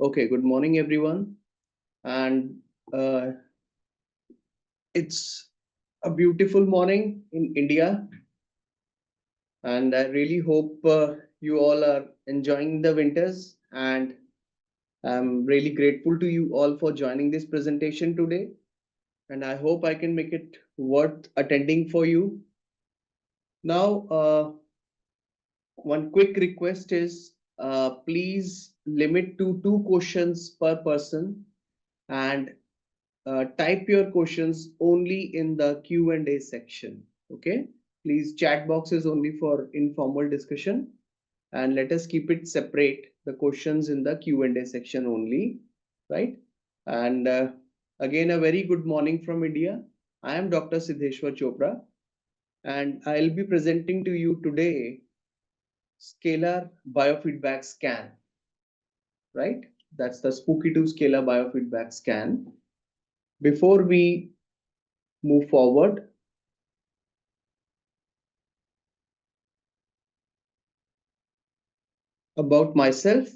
Okay, good morning, everyone. And uh, it's a beautiful morning in India. And I really hope you all are enjoying the winters. And I'm really grateful to you all for joining this presentation today. And I hope I can make it worth attending for you. Now, one quick request is please limit to two questions per person and type your questions only in the Q&A section. Okay, please, chat box is only for informal discussion, and let us keep it separate, the questions in the Q&A section only, right? And again, a very good morning from India. I am Dr. Siddheshwar Chopra, and I'll be presenting to you today scalar biofeedback scan, right? That's the Spooky2 scalar biofeedback scan. Before we move forward, about myself.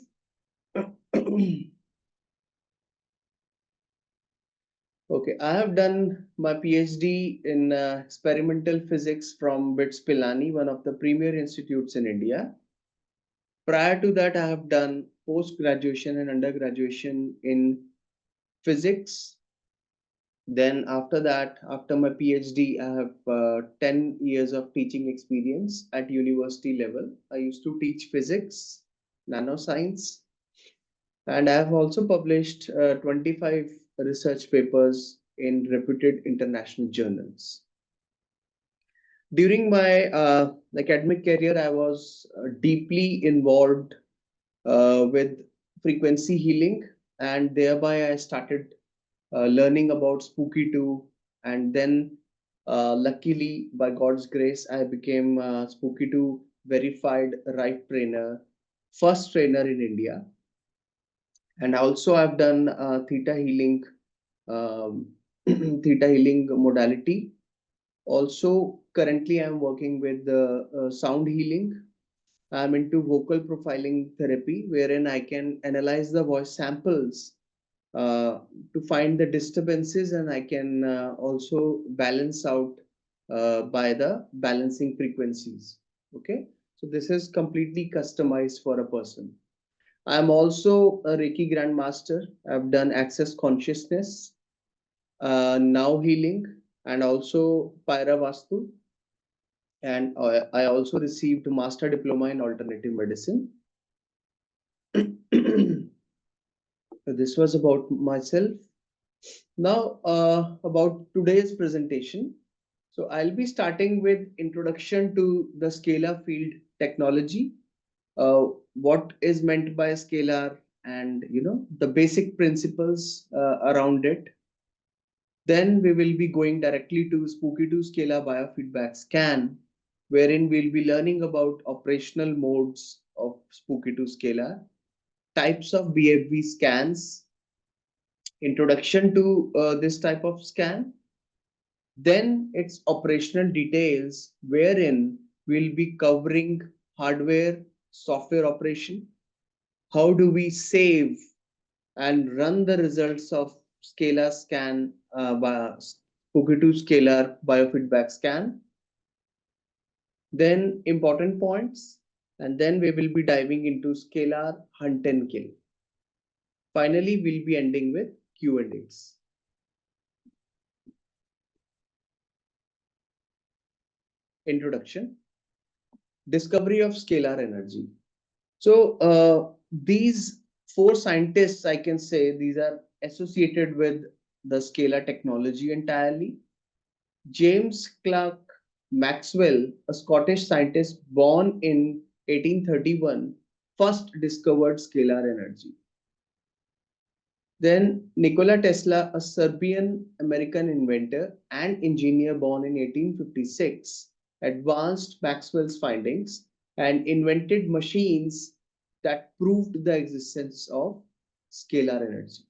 Okay, I have done my PhD in experimental physics from BITS Pilani, one of the premier institutes in India. Prior to that, I have done post-graduation and undergraduation in physics. Then after that, after my PhD, I have 10 years of teaching experience at university level. I used to teach physics, nanoscience, and I have also published 25 research papers in reputed international journals. During my academic career, I was deeply involved with frequency healing, and thereby I started learning about Spooky2, and then luckily, by God's grace, I became Spooky2 verified Rife trainer, first trainer in India. And also I've done theta healing, um, theta healing modality. Also, currently I'm working with sound healing. I'm into vocal profiling therapy, wherein I can analyze the voice samples uh, to find the disturbances, and I can also balance out by the balancing frequencies. Okay, so this is completely customized for a person. I'm also a Reiki Grandmaster. I've done Access Consciousness, Now Healing, and also Pyra Vastu. And I also received Master Diploma in Alternative Medicine. This was about myself. Now, about today's presentation. So I'll be starting with introduction to the scalar field technology, what is meant by scalar, and the basic principles around it. Then we will be going directly to Spooky2 Scalar Biofeedback Scan, wherein we'll be learning about operational modes of Spooky2 Scalar, types of BFB scans, introduction to this type of scan, then its operational details, wherein we'll be covering hardware, software operation, how do we save and run the results of scalar scan by Spooky2 scalar biofeedback scan, then important points, and then we will be diving into scalar hunt and kill. Finally, we'll be ending with Q&As. Introduction. Discovery of scalar energy. So these four scientists, I can say, these are associated with the scalar technology entirely. James Clerk Maxwell, a Scottish scientist born in 1831, first discovered scalar energy. Then Nikola Tesla, a Serbian-American inventor and engineer born in 1856, advanced Maxwell's findings and invented machines that proved the existence of scalar energy.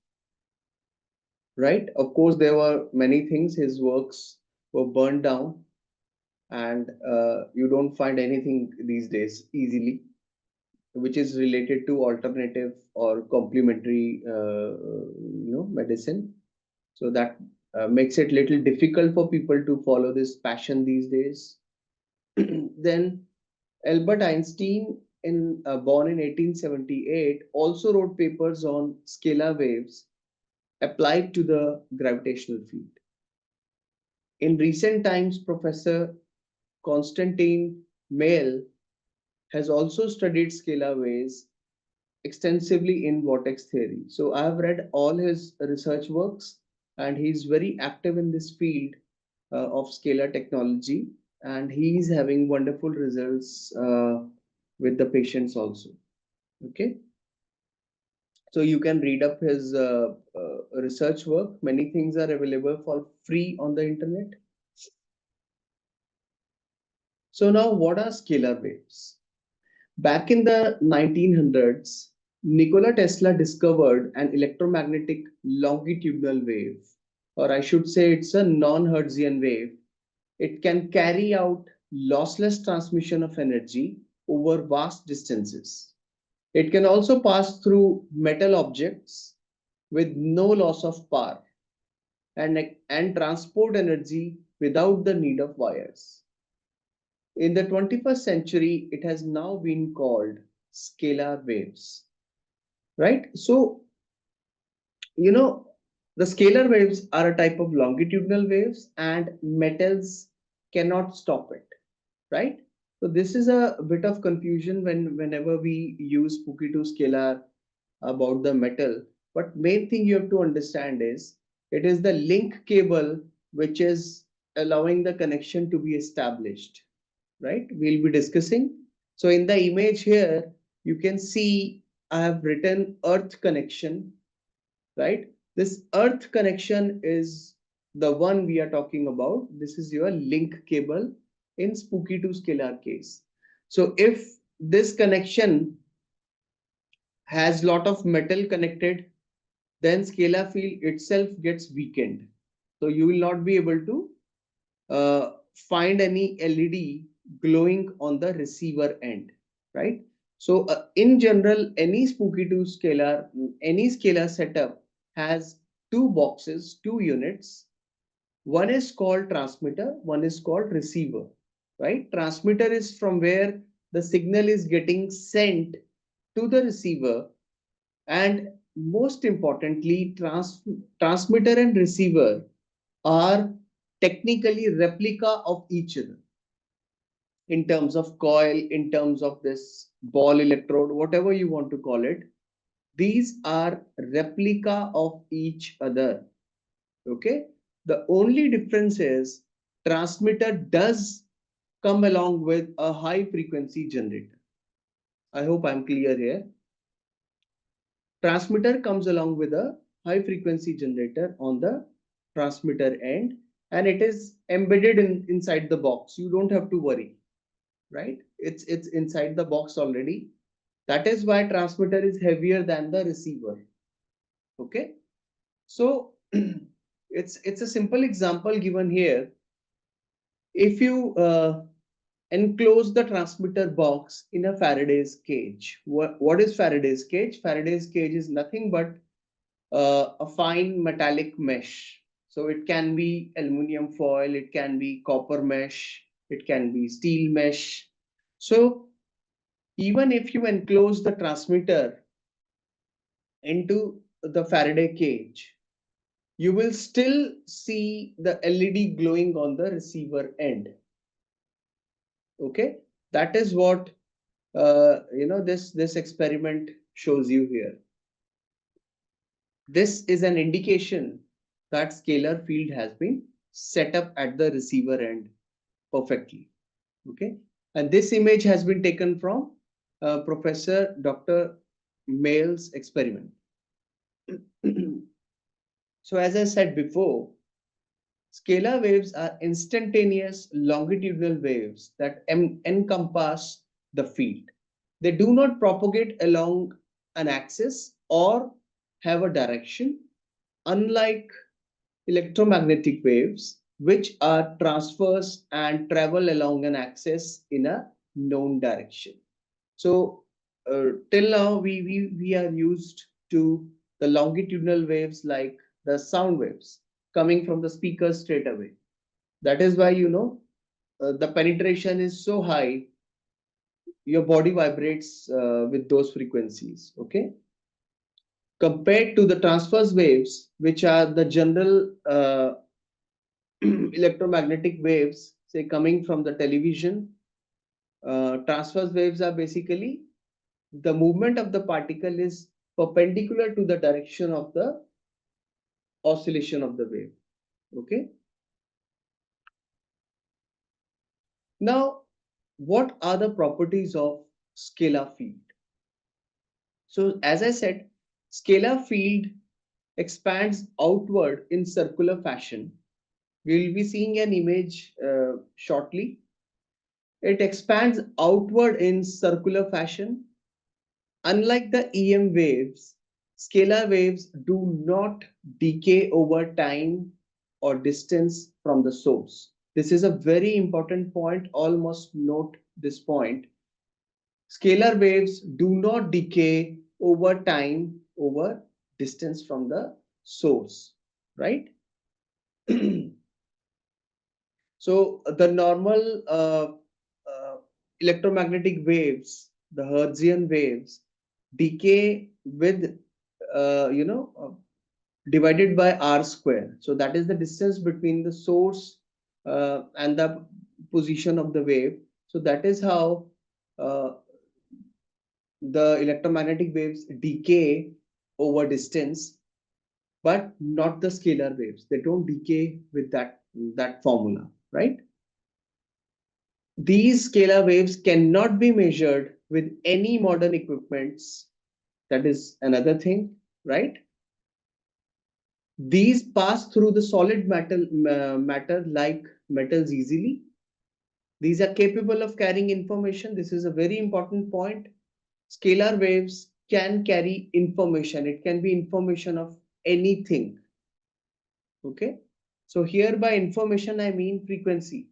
Right? Of course, there were many things. His works were burned down, and you don't find anything these days easily. which is related to alternative or complementary, medicine. So that makes it little difficult for people to follow this passion these days. Then Albert Einstein, born in 1878, also wrote papers on scalar waves applied to the gravitational field. In recent times, Professor Konstantin Mail has also studied scalar waves extensively in vortex theory. So I have read all his research works, and he's very active in this field of scalar technology, and he's having wonderful results with the patients also. Okay, so you can read up his research work. Many things are available for free on the internet. So now, what are scalar waves? Back in the 1900s, Nikola Tesla discovered an electromagnetic longitudinal wave, or I should say it's a non-Hertzian wave. It can carry out lossless transmission of energy over vast distances. It can also pass through metal objects with no loss of power, and transport energy without the need of wires. In the 21st century, it has now been called scalar waves, right? So, you know, the scalar waves are a type of longitudinal waves, and metals cannot stop it, right? So this is a bit of confusion whenever we use Spooky2 Scalar about the metal. But main thing you have to understand is it is the link cable which is allowing the connection to be established, right? We'll be discussing. So in the image here, you can see I have written earth connection, right? This earth connection is the one we are talking about. This is your link cable in Spooky2 Scalar case. So if this connection has lot of metal connected, then scalar field itself gets weakened. So you will not be able to find any LED glowing on the receiver end, right? So in general, any Spooky2 scalar, any scalar setup has two boxes, two units. One is called transmitter, one is called receiver, right? Transmitter is from where the signal is getting sent to the receiver, and most importantly, transmitter and receiver are technically replica of each other in terms of coil, in terms of this ball electrode, whatever you want to call it. These are replica of each other. Okay. The only difference is transmitter does come along with a high frequency generator. I hope I'm clear here. Transmitter comes along with a high frequency generator on the transmitter end, and it is embedded inside the box. You don't have to worry, right? It's inside the box already. That is why transmitter is heavier than the receiver. Okay, so it's a simple example given here. If you enclose the transmitter box in a Faraday's cage, what is Faraday's cage? Faraday's cage is nothing but a fine metallic mesh. So it can be aluminum foil, it can be copper mesh, it can be steel mesh. So even if you enclose the transmitter into the Faraday cage, you will still see the LED glowing on the receiver end. Okay, that is what this experiment shows you here. This is an indication that scalar field has been set up at the receiver end perfectly. Okay, and this image has been taken from Professor Dr. Mail's experiment. So as I said before, scalar waves are instantaneous longitudinal waves that encompass the field. They do not propagate along an axis or have a direction, unlike electromagnetic waves, which are transverse and travel along an axis in a known direction. So till now we are used to the longitudinal waves like the sound waves coming from the speaker straight away. That is why the penetration is so high, your body vibrates with those frequencies. Okay, compared to the transverse waves, which are the general electromagnetic waves, say coming from the television. Transverse waves are basically the movement of the particle is perpendicular to the direction of the oscillation of the wave. Okay. Now, what are the properties of scalar field? So, as I said, scalar field expands outward in circular fashion. We will be seeing an image shortly. It expands outward in circular fashion. Unlike the EM waves, scalar waves do not decay over time or distance from the source. This is a very important point. All must note this point. Scalar waves do not decay over time over distance from the source, right? So the normal electromagnetic waves, the Hertzian waves, decay with divided by r square. So that is the distance between the source and the position of the wave. So that is how uh, the electromagnetic waves decay over distance, but not the scalar waves. They don't decay with that formula, right? These scalar waves cannot be measured with any modern equipments. That is another thing, right? These pass through the solid matter like metals easily. These are capable of carrying information. This is a very important point. Scalar waves can carry information. It can be information of anything. Okay. So here by information, I mean frequency.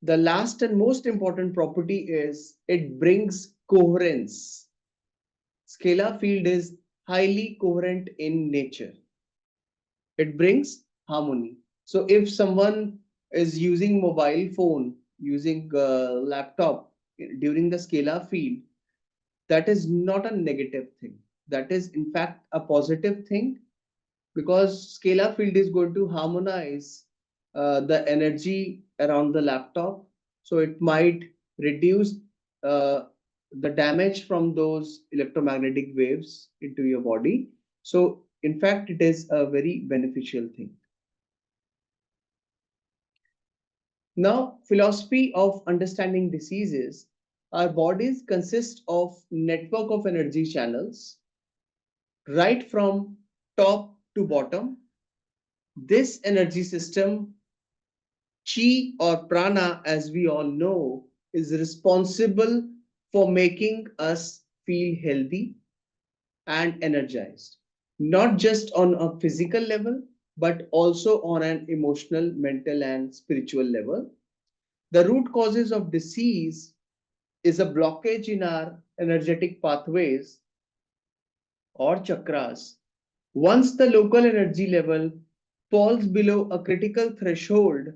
The last and most important property is it brings coherence. Scalar field is highly coherent in nature. It brings harmony. So if someone is using mobile phone, using laptop during the scalar field, that is not a negative thing. That is in fact a positive thing, because scalar field is going to harmonize the energy around the laptop. So it might reduce uh, the damage from those electromagnetic waves into your body. So in fact, it is a very beneficial thing. Now, philosophy of understanding diseases. Our bodies consist of network of energy channels right from top to bottom. This energy system, chi or prana, as we all know, is responsible for making us feel healthy and energized, not just on a physical level, but also on an emotional, mental, and spiritual level. The root causes of disease is a blockage in our energetic pathways or chakras. Once the local energy level falls below a critical threshold,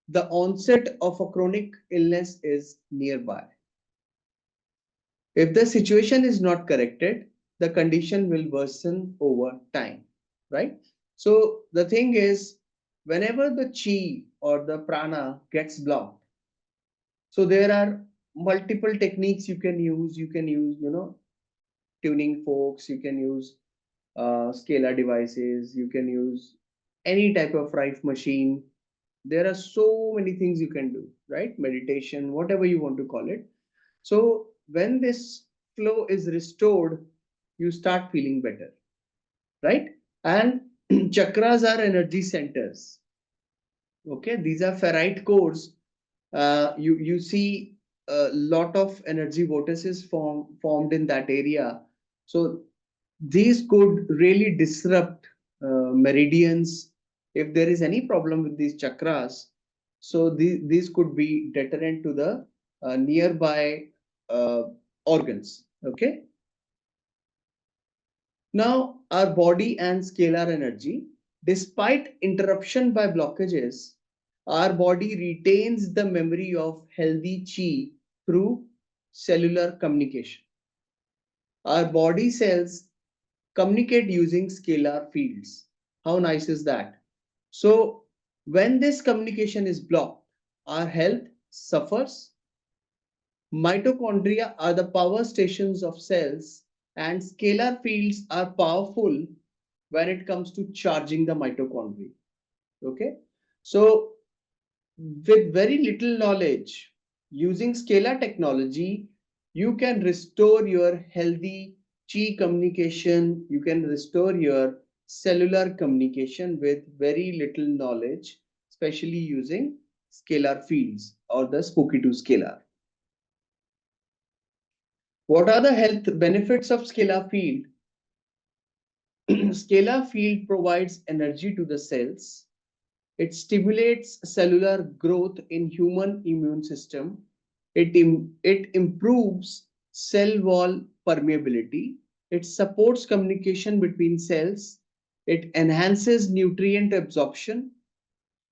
the onset of a chronic illness is nearby. If the situation is not corrected, the condition will worsen over time, right? So the thing is, whenever the chi or the prana gets blocked, so there are multiple techniques you can use. You can use, tuning forks, you can use scalar devices, you can use any type of Rife machine. There are so many things you can do, right? Meditation, whatever you want to call it. So when this flow is restored, you start feeling better, right? And chakras are energy centers. Okay, these are ferrite cores. You see a lot of energy vortices formed in that area. So these could really disrupt meridians. If there is any problem with these chakras, so these could be deterrent to the nearby organs. Okay. Now, our body and scalar energy, despite interruption by blockages, our body retains the memory of healthy chi through cellular communication. Our body cells communicate using scalar fields. How nice is that? So, when this communication is blocked, our health suffers. Mitochondria are the power stations of cells, and scalar fields are powerful when it comes to charging the mitochondria. Okay, so with very little knowledge, using scalar technology, you can restore your healthy chi communication, you can restore your cellular communication with very little knowledge, especially using scalar fields or the Spooky2 scalar. What are the health benefits of scalar field? Scalar field provides energy to the cells. It stimulates cellular growth in human immune system. It improves cell wall permeability. It supports communication between cells. It enhances nutrient absorption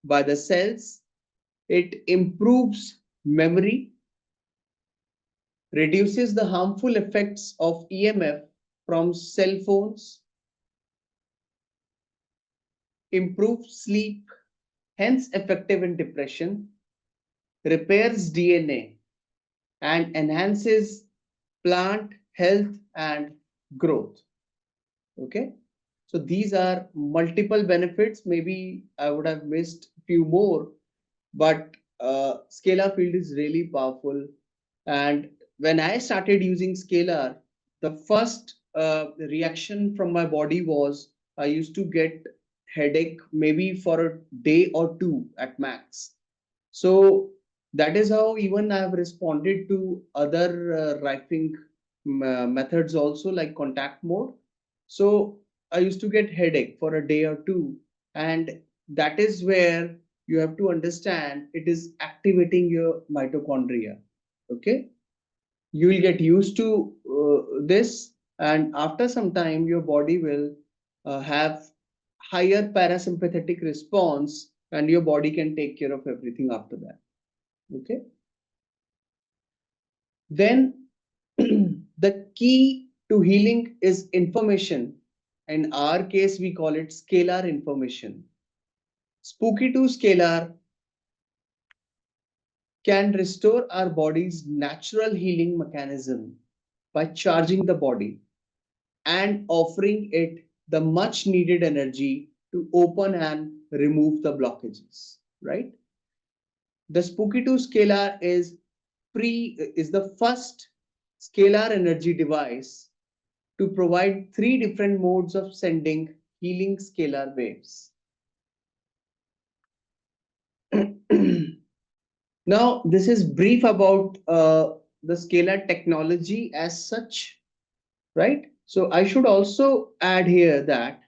by the cells. It improves memory, reduces the harmful effects of EMF from cell phones, improves sleep, hence effective in depression, repairs DNA, and enhances plant health and growth. Okay, so these are multiple benefits. Maybe I would have missed few more, but scalar field is really powerful. And when I started using scalar, the first reaction from my body was I used to get headache maybe for a day or two at max. So that is how even I have responded to other rifing methods also, like contact mode. So I used to get headache for a day or two, and that is where you have to understand it is activating your mitochondria. Okay, you will get used to this, and after some time your body will have higher parasympathetic response, and your body can take care of everything after that. Okay, then the key to healing is information. In our case we call it scalar information. Spooky2 scalar can restore our body's natural healing mechanism by charging the body and offering it the much needed energy to open and remove the blockages, right? The Spooky2 scalar is the first scalar energy device to provide three different modes of sending healing scalar waves. Now, this is brief about the scalar technology as such, right? So I should also add here that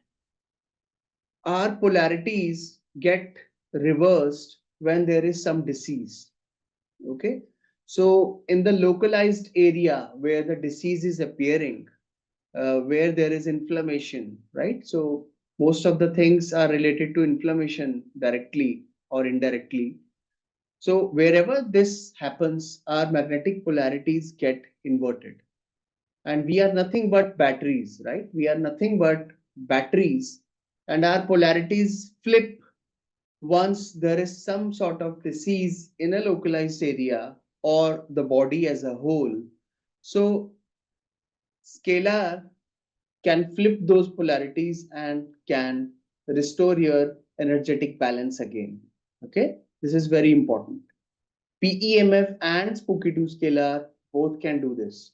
our polarities get reversed when there is some disease. Okay, so in the localized area where the disease is appearing, where there is inflammation, right? So most of the things are related to inflammation directly or indirectly. So wherever this happens, our magnetic polarities get inverted. And we are nothing but batteries, right? We are nothing but batteries, and our polarities flip once there is some sort of disease in a localized area or the body as a whole. So scalar can flip those polarities and can restore your energetic balance again. Okay, this is very important. PEMF and Spooky2 scalar both can do this.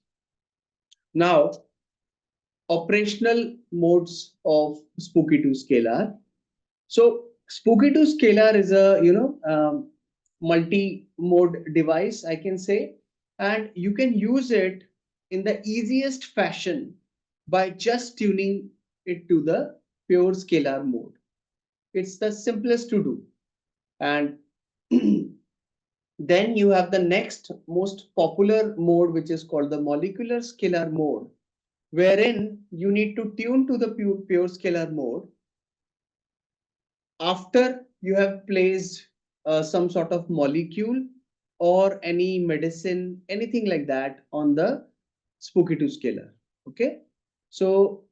Now, operational modes of Spooky2 scalar. So Spooky2 scalar is a multi-mode device, I can say, and you can use it in the easiest fashion by just tuning it to the pure scalar mode. It's the simplest to do, and Then you have the next most popular mode, which is called the molecular scalar mode, wherein you need to tune to the pure scalar mode after you have placed some sort of molecule or any medicine, anything like that on the Spooky2 scalar. Okay, so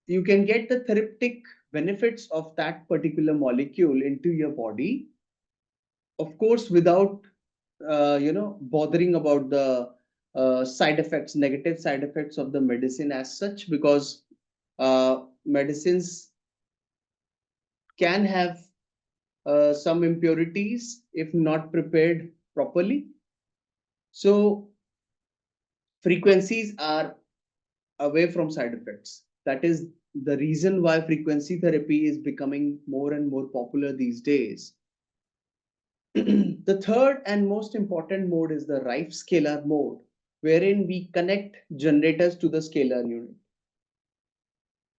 you can get the therapeutic benefits of that particular molecule into your body, of course, without bothering about the side effects, negative side effects of the medicine as such, because medicines can have some impurities if not prepared properly. So frequencies are away from side effects. That is the reason why frequency therapy is becoming more and more popular these days. The third and most important mode is the Rife scalar mode, wherein we connect generators to the scalar unit.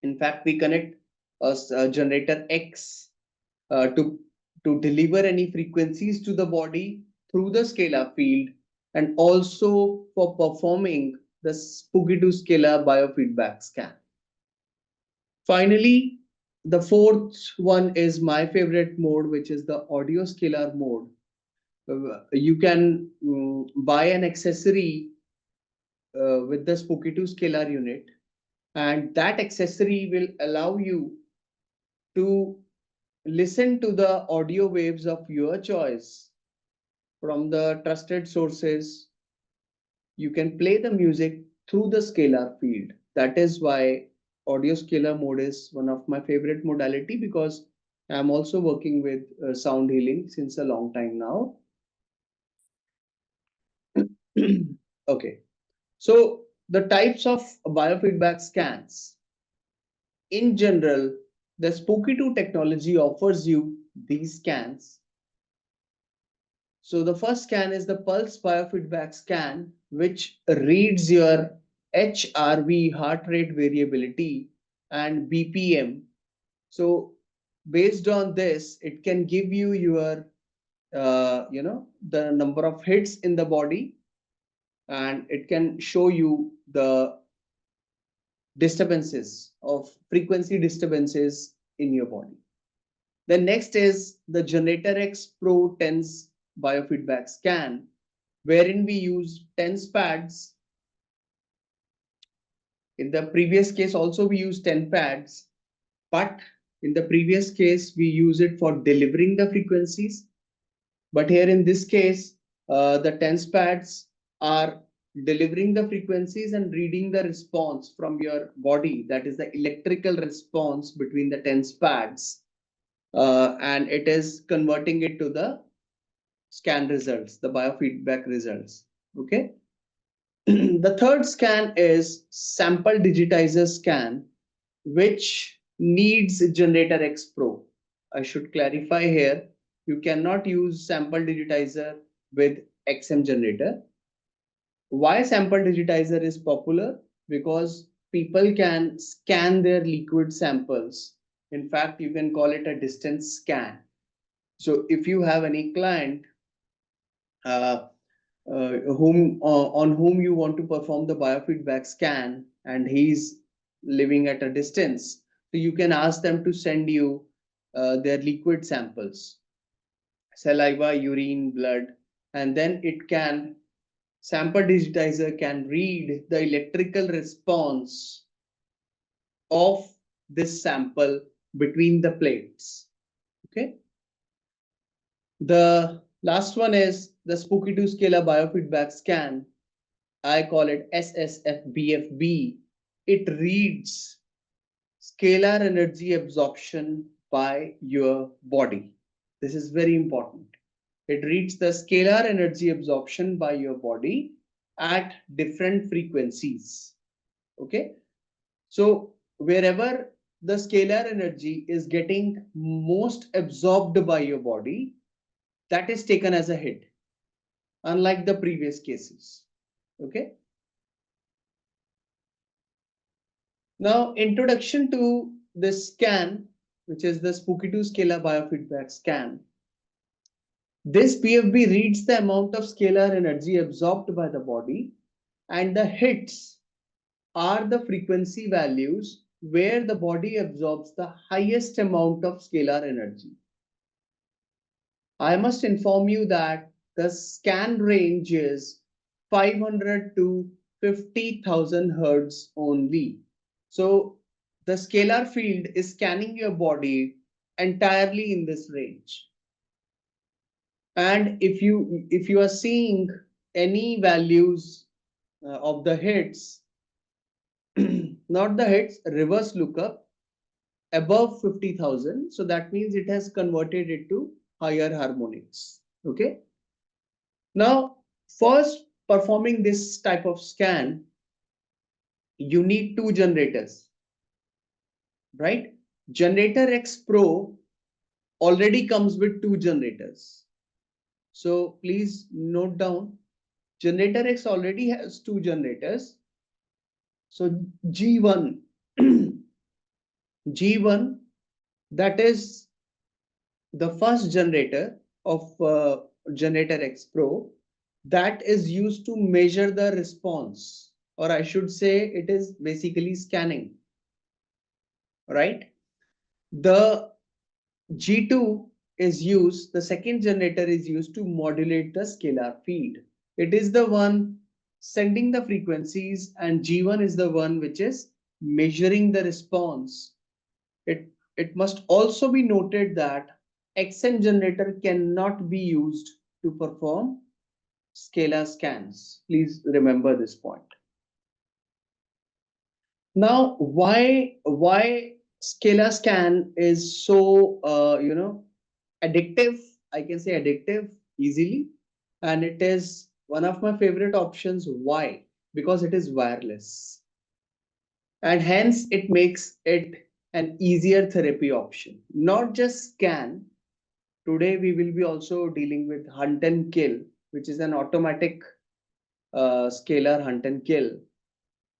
In fact, we connect a generator X to deliver any frequencies to the body through the scalar field, and also for performing the Spooky2 scalar biofeedback scan. Finally, the fourth one is my favorite mode, which is the audio scalar mode. You can buy an accessory with the Spooky2 scalar unit, and that accessory will allow you to listen to the audio waves of your choice from the trusted sources. You can play the music through the scalar field. That is why audio scalar mode is one of my favorite modality, because I'm also working with sound healing since a long time now. Okay, so the types of biofeedback scans. In general, the Spooky2 technology offers you these scans. So the first scan is the pulse biofeedback scan, which reads your HRV, heart rate variability, and BPM. So based on this, it can give you your, the number of hits in the body, and it can show you the disturbances of frequency disturbances in your body. The next is the Generator X Pro TENS biofeedback scan, wherein we use TENS pads. In the previous case, also we use 10 pads, but in the previous case, we use it for delivering the frequencies. But here in this case, the TENS pads are delivering the frequencies and reading the response from your body. That is the electrical response between the TENS pads. And it is converting it to the scan results, the biofeedback results. Okay. The third scan is sample digitizer scan, which needs Generator X Pro. I should clarify here, you cannot use sample digitizer with XM generator. Why sample digitizer is popular? Because people can scan their liquid samples. In fact, you can call it a distance scan. So if you have any client uh, on whom you want to perform the biofeedback scan, and he's living at a distance, so you can ask them to send you their liquid samples, saliva, urine, blood, and then it can, sample digitizer can read the electrical response of this sample between the plates. Okay. The last one is the Spooky2 scalar biofeedback scan. I call it SSBFB. It reads scalar energy absorption by your body. This is very important. It reads the scalar energy absorption by your body at different frequencies. Okay. So wherever the scalar energy is getting most absorbed by your body, that is taken as a hit, unlike the previous cases. Okay. Now, introduction to this scan, which is the Spooky2 scalar biofeedback scan. This PFB reads the amount of scalar energy absorbed by the body, and the hits are the frequency values where the body absorbs the highest amount of scalar energy. I must inform you that the scan range is 500 to 50,000 hertz only. So the scalar field is scanning your body entirely in this range. And if you are seeing any values of the hits, not the hits, reverse lookup above 50,000, so that means it has converted it to higher harmonics. Okay. Now, first performing this type of scan, you need two generators, right? Generator X Pro already comes with two generators. So please note down, Generator X already has two generators. So G1, G1, that is the first generator of Generator X Pro, that is used to measure the response, or I should say it is basically scanning, right? The G2 is used, the second generator is used to modulate the scalar field. It is the one sending the frequencies, and G1 is the one which is measuring the response. It must also be noted that XN generator cannot be used to perform scalar scans. Please remember this point. Now, why scalar scan is so addictive? I can say addictive easily, and it is one of my favorite options. Why? Because it is wireless, and hence it makes it an easier therapy option. Not just scan. Today we will be also dealing with hunt and kill, which is an automatic scalar hunt and kill.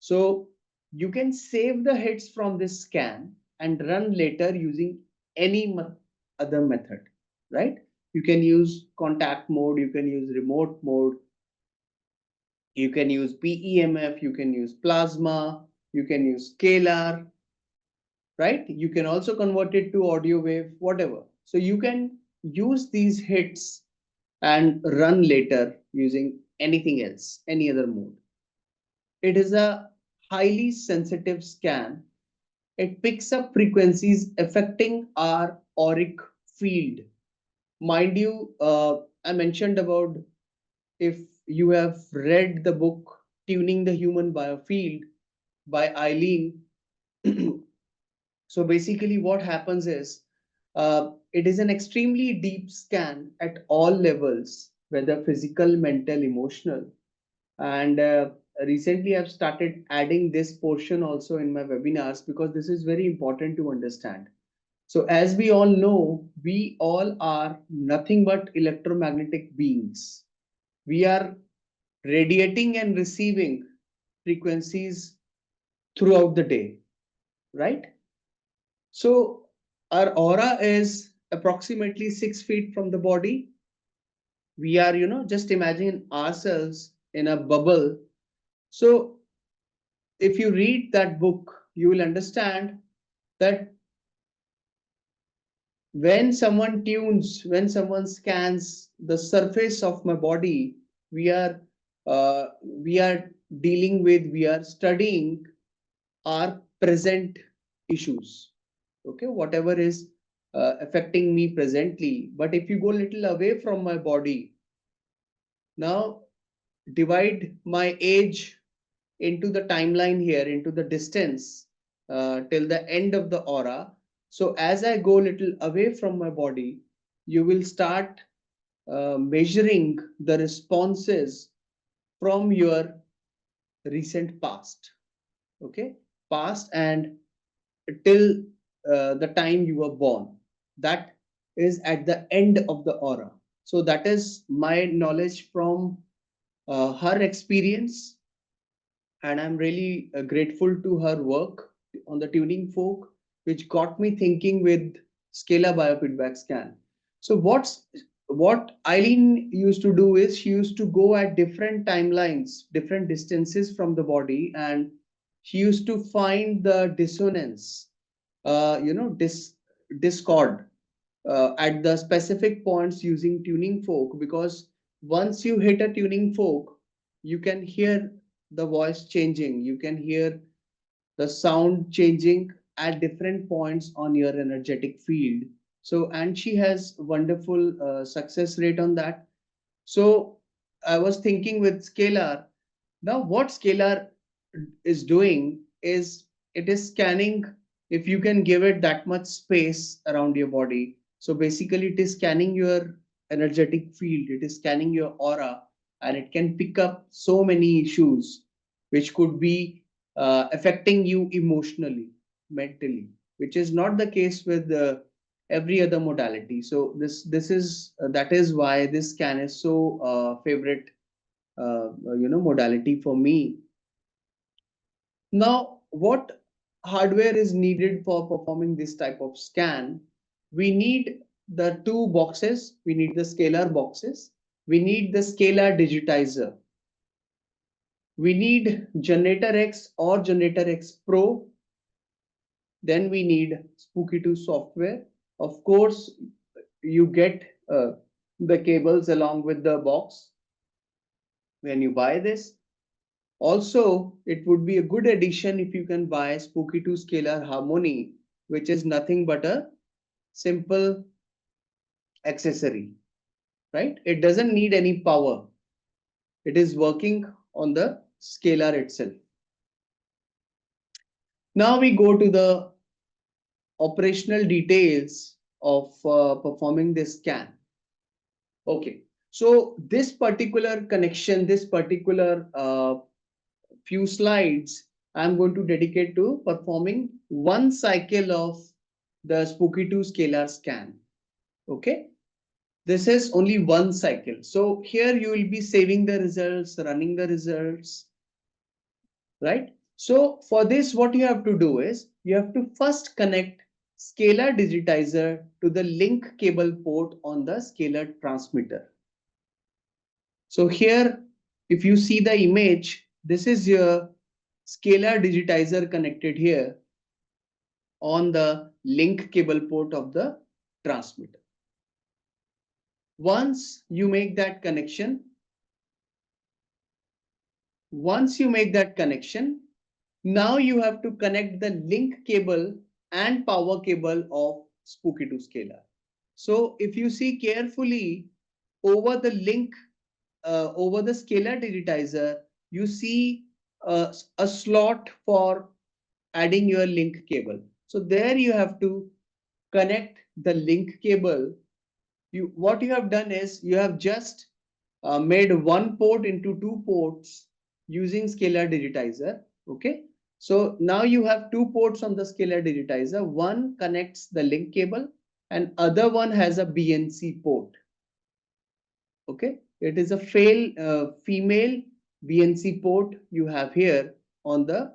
So you can save the hits from this scan and run later using any other method, right? You can use contact mode, you can use remote mode, you can use PEMF, you can use plasma, you can use scalar, right? You can also convert it to audio wave, whatever. So you can use these hits and run later using anything else, any other mode. It is a highly sensitive scan. It picks up frequencies affecting our auric field. Mind you, I mentioned about, if you have read the book Tuning the Human Biofield by Eileen. So basically what happens is, it is an extremely deep scan at all levels, whether physical, mental, emotional. And recently I've started adding this portion also in my webinars, because this is very important to understand. So as we all know, we all are nothing but electromagnetic beings. We are radiating and receiving frequencies throughout the day, right? So our aura is approximately 6 feet from the body. We are, just imagine ourselves in a bubble. So if you read that book, you will understand that when someone scans the surface of my body, we are we are studying our present issues. Okay, whatever is affecting me presently. But if you go a little away from my body, now divide my age into the timeline here, into the distance till the end of the aura. So as I go a little away from my body, you will start measuring the responses from your recent past. Okay, past and till the time you were born. That is at the end of the aura. So that is my knowledge from her experience, and I'm really grateful to her work on the tuning fork, which got me thinking with scalar biofeedback scan. So what Eileen used to do is she used to go at different timelines, different distances from the body, and she used to find the dissonance, discord at the specific points using tuning fork, because once you hit a tuning fork, you can hear the voice changing, you can hear the sound changing at different points on your energetic field. So, and she has wonderful success rate on that. So I was thinking with Scalar, now what Scalar is doing is it is scanning, if you can give it that much space around your body. So basically it is scanning your energetic field, it is scanning your aura, and it can pick up so many issues which could be affecting you emotionally, mentally, which is not the case with every other modality. So this is that is why this scan is so favorite modality for me. Now, what hardware is needed for performing this type of scan? We need the two boxes. We need the scalar boxes. We need the scalar digitizer. We need Generator X or Generator X Pro. Then we need Spooky2 software. Of course, you get the cables along with the box when you buy this. Also, it would be a good addition if you can buy Spooky2 Scalar Harmony, which is nothing but a simple accessory, right? It doesn't need any power. It is working on the scalar itself. Now we go to the operational details of performing this scan. Okay, so this particular connection, this particular few slides, I'm going to dedicate to performing one cycle of the Spooky2 scalar scan. Okay, this is only one cycle. So here you will be saving the results, running the results, right? So for this, what you have to do is you have to first connect scalar digitizer to the link cable port on the scalar transmitter. So here, if you see the image, this is your scalar digitizer connected here on the link cable port of the transmitter. Once you make that connection, now you have to connect the link cable and power cable of Spooky2 Scalar. So if you see carefully over the link, over the scalar digitizer, you see a slot for adding your link cable. So there you have to connect the link cable. What you have done is you have just made one port into two ports using scalar digitizer. Okay. So now you have two ports on the scalar digitizer. One connects the link cable and other one has a BNC port. Okay. It is a female BNC port you have here on the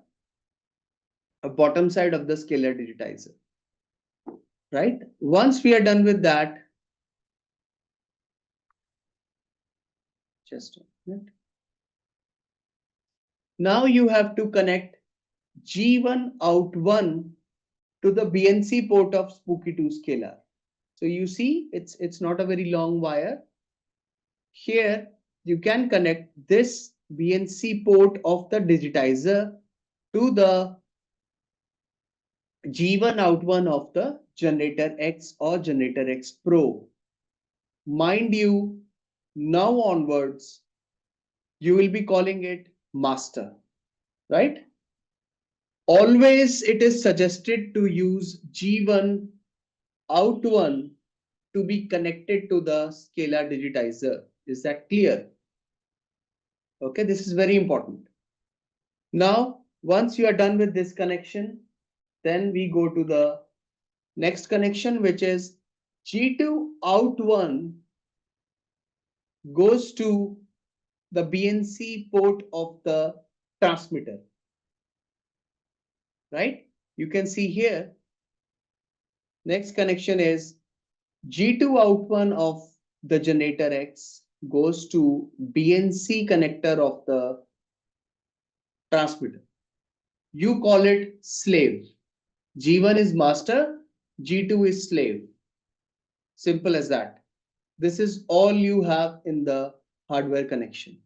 bottom side of the scalar digitizer. Right. Once we are done with that, just a minute. Now you have to connect G1 out 1 to the BNC port of Spooky2 Scalar. So you see, it's not a very long wire. Here you can connect this BNC port of the digitizer to the G1 out 1 of the Generator X or Generator X Pro. Mind you, now onwards, you will be calling it master, right? Always it is suggested to use G1 out 1 to be connected to the scalar digitizer. Is that clear? Okay, this is very important. Now, once you are done with this connection, then we go to the next connection, which is G2 out 1 goes to the BNC port of the transmitter. Right? You can see here, next connection is G2 out 1 of the generator X goes to BNC connector of the transmitter. You call it slave. G1 is master, G2 is slave. Simple as that. This is all you have in the hardware connection,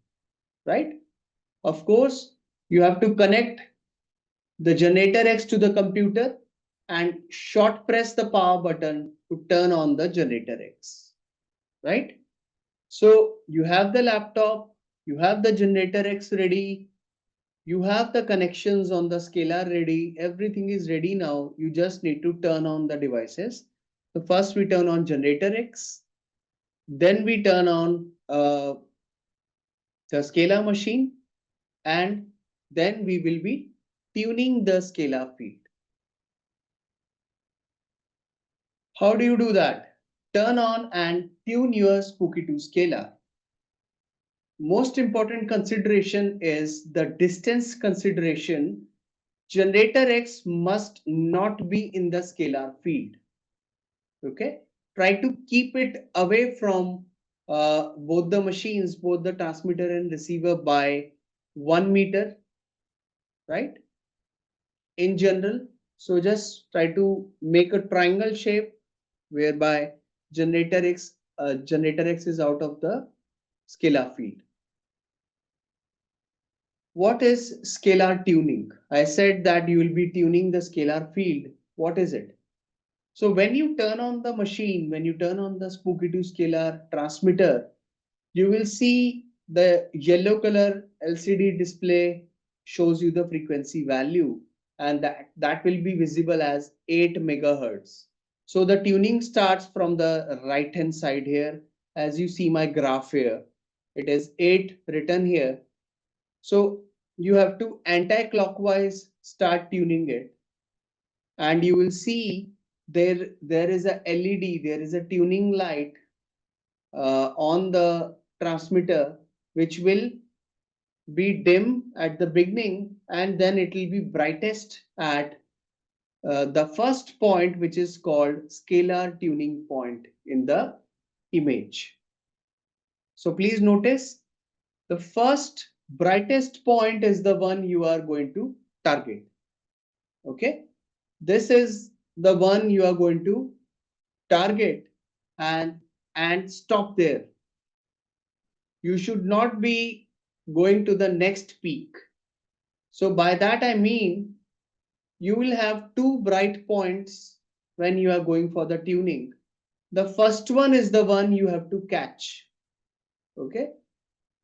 right? Of course, you have to connect the generator X to the computer and short press the power button to turn on the generator X, right? So you have the laptop, you have the generator X ready, you have the connections on the scalar ready, everything is ready now. You just need to turn on the devices. So first we turn on generator X, then we turn on the scalar machine, and then we will be tuning the scalar field. How do you do that? Turn on and tune your Spooky2 Scalar. Most important consideration is the distance consideration. Generator X must not be in the scalar field. Okay, try to keep it away from both the machines, both the transmitter and receiver by 1 meter, right? In general, so just try to make a triangle shape whereby generator X is out of the scalar field. What is scalar tuning? I said that you will be tuning the scalar field. What is it? So when you turn on the machine, when you turn on the Spooky2 Scalar transmitter, you will see the yellow color LCD display shows you the frequency value, and that will be visible as 8 megahertz. So the tuning starts from the right hand side here. As you see my graph here, it is 8 written here. So you have to anti-clockwise start tuning it, and you will see there is a LED, there is a tuning light on the transmitter, which will be dim at the beginning, and then it will be brightest at the first point, which is called scalar tuning point in the image. So please notice the first brightest point is the one you are going to target. Okay, this is the one you are going to target and stop there. You should not be going to the next peak. So by that I mean you will have two bright points when you are going for the tuning. The first one is the one you have to catch. Okay,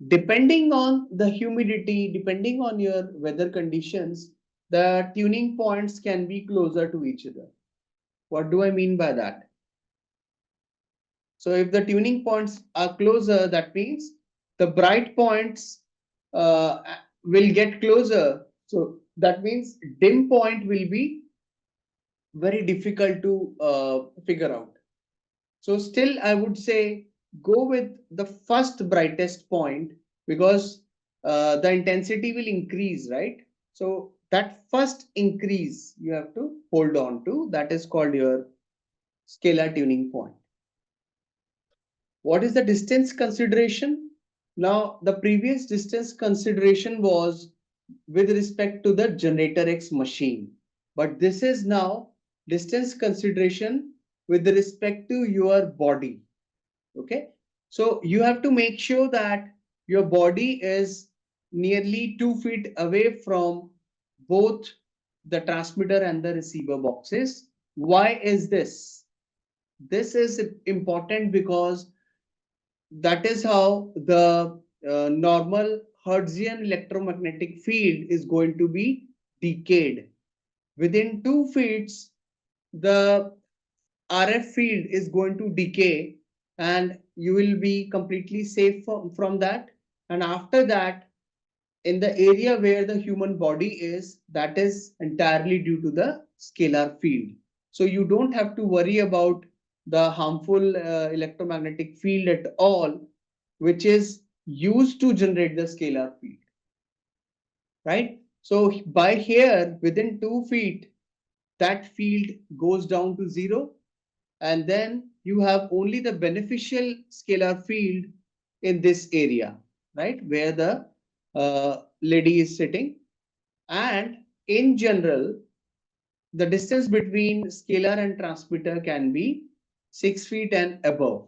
depending on the humidity, depending on your weather conditions, the tuning points can be closer to each other. What do I mean by that? So if the tuning points are closer, that means the bright points will get closer. So that means dim point will be very difficult to figure out. So still I would say go with the first brightest point, because the intensity will increase, right? So that first increase you have to hold on to, that is called your scalar tuning point. What is the distance consideration? Now, the previous distance consideration was with respect to the generator X machine, but this is now distance consideration with respect to your body. Okay, so you have to make sure that your body is nearly 2 feet away from both the transmitter and the receiver boxes. Why is this? This is important because that is how the normal Hertzian electromagnetic field is going to be decayed. Within 2 feet, the RF field is going to decay and you will be completely safe from that. And after that, in the area where the human body is, that is entirely due to the scalar field. So you don't have to worry about the harmful electromagnetic field at all, which is used to generate the scalar field, right? So by here, within 2 feet, that field goes down to 0, and then you have only the beneficial scalar field in this area, right, where the lady is sitting. And in general, the distance between scalar and transmitter can be 6 feet and above,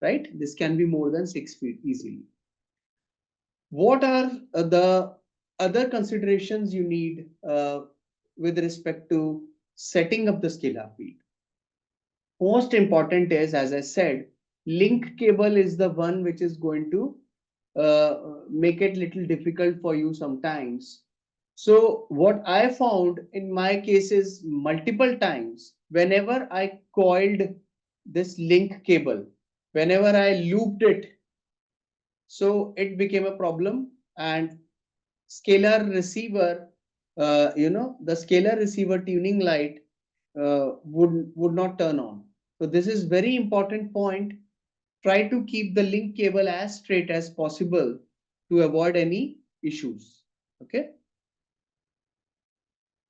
right? This can be more than 6 feet easily. What are the other considerations you need with respect to setting up the scalar field? Most important is, as I said, link cable is the one which is going to make it little difficult for you sometimes. So what I found in my cases multiple times, whenever I coiled this link cable, whenever I looped it, so it became a problem, and scalar receiver, the scalar receiver tuning light would not turn on. So this is very important point. Try to keep the link cable as straight as possible to avoid any issues. Okay.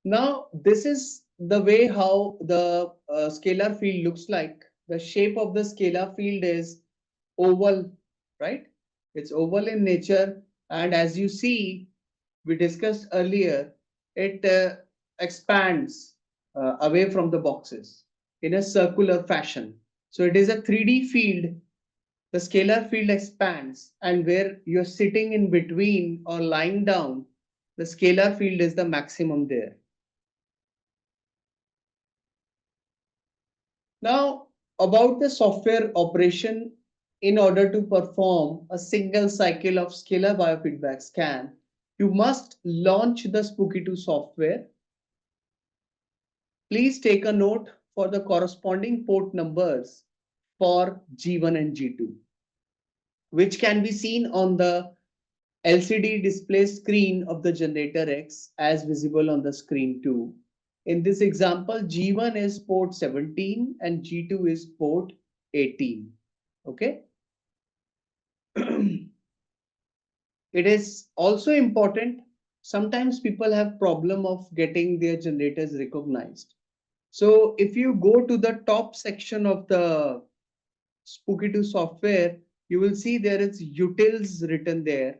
Now this is the way how the scalar field looks like. The shape of the scalar field is oval, right? It's oval in nature, and as you see, we discussed earlier, it expands away from the boxes in a circular fashion. So it is a 3D field. The scalar field expands, and where you're sitting in between or lying down, the scalar field is the maximum there. Now, about the software operation, in order to perform a single cycle of scalar biofeedback scan, you must launch the Spooky2 software. Please take a note for the corresponding port numbers for G1 and G2, which can be seen on the LCD display screen of the generator X as visible on the screen too. In this example, G1 is port 17 and G2 is port 18. Okay. It is also important. Sometimes people have problem of getting their generators recognized. So if you go to the top section of the Spooky2 software, you will see there is utils written there.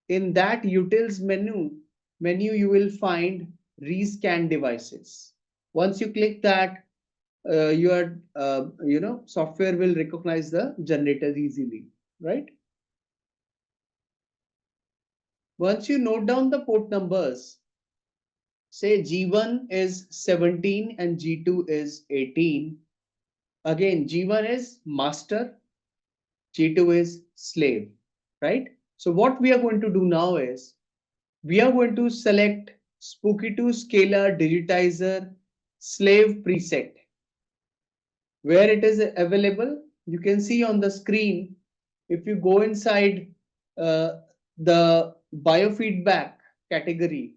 In that utils menu you will find rescan devices. Once you click that, your software will recognize the generators easily, right? Once you note down the port numbers, say G1 is 17 and G2 is 18. Again, G1 is master, G2 is slave, right? So what we are going to do now is we are going to select Spooky2 Scalar Digitizer Slave preset. Where it is available, you can see on the screen. If you go inside the biofeedback category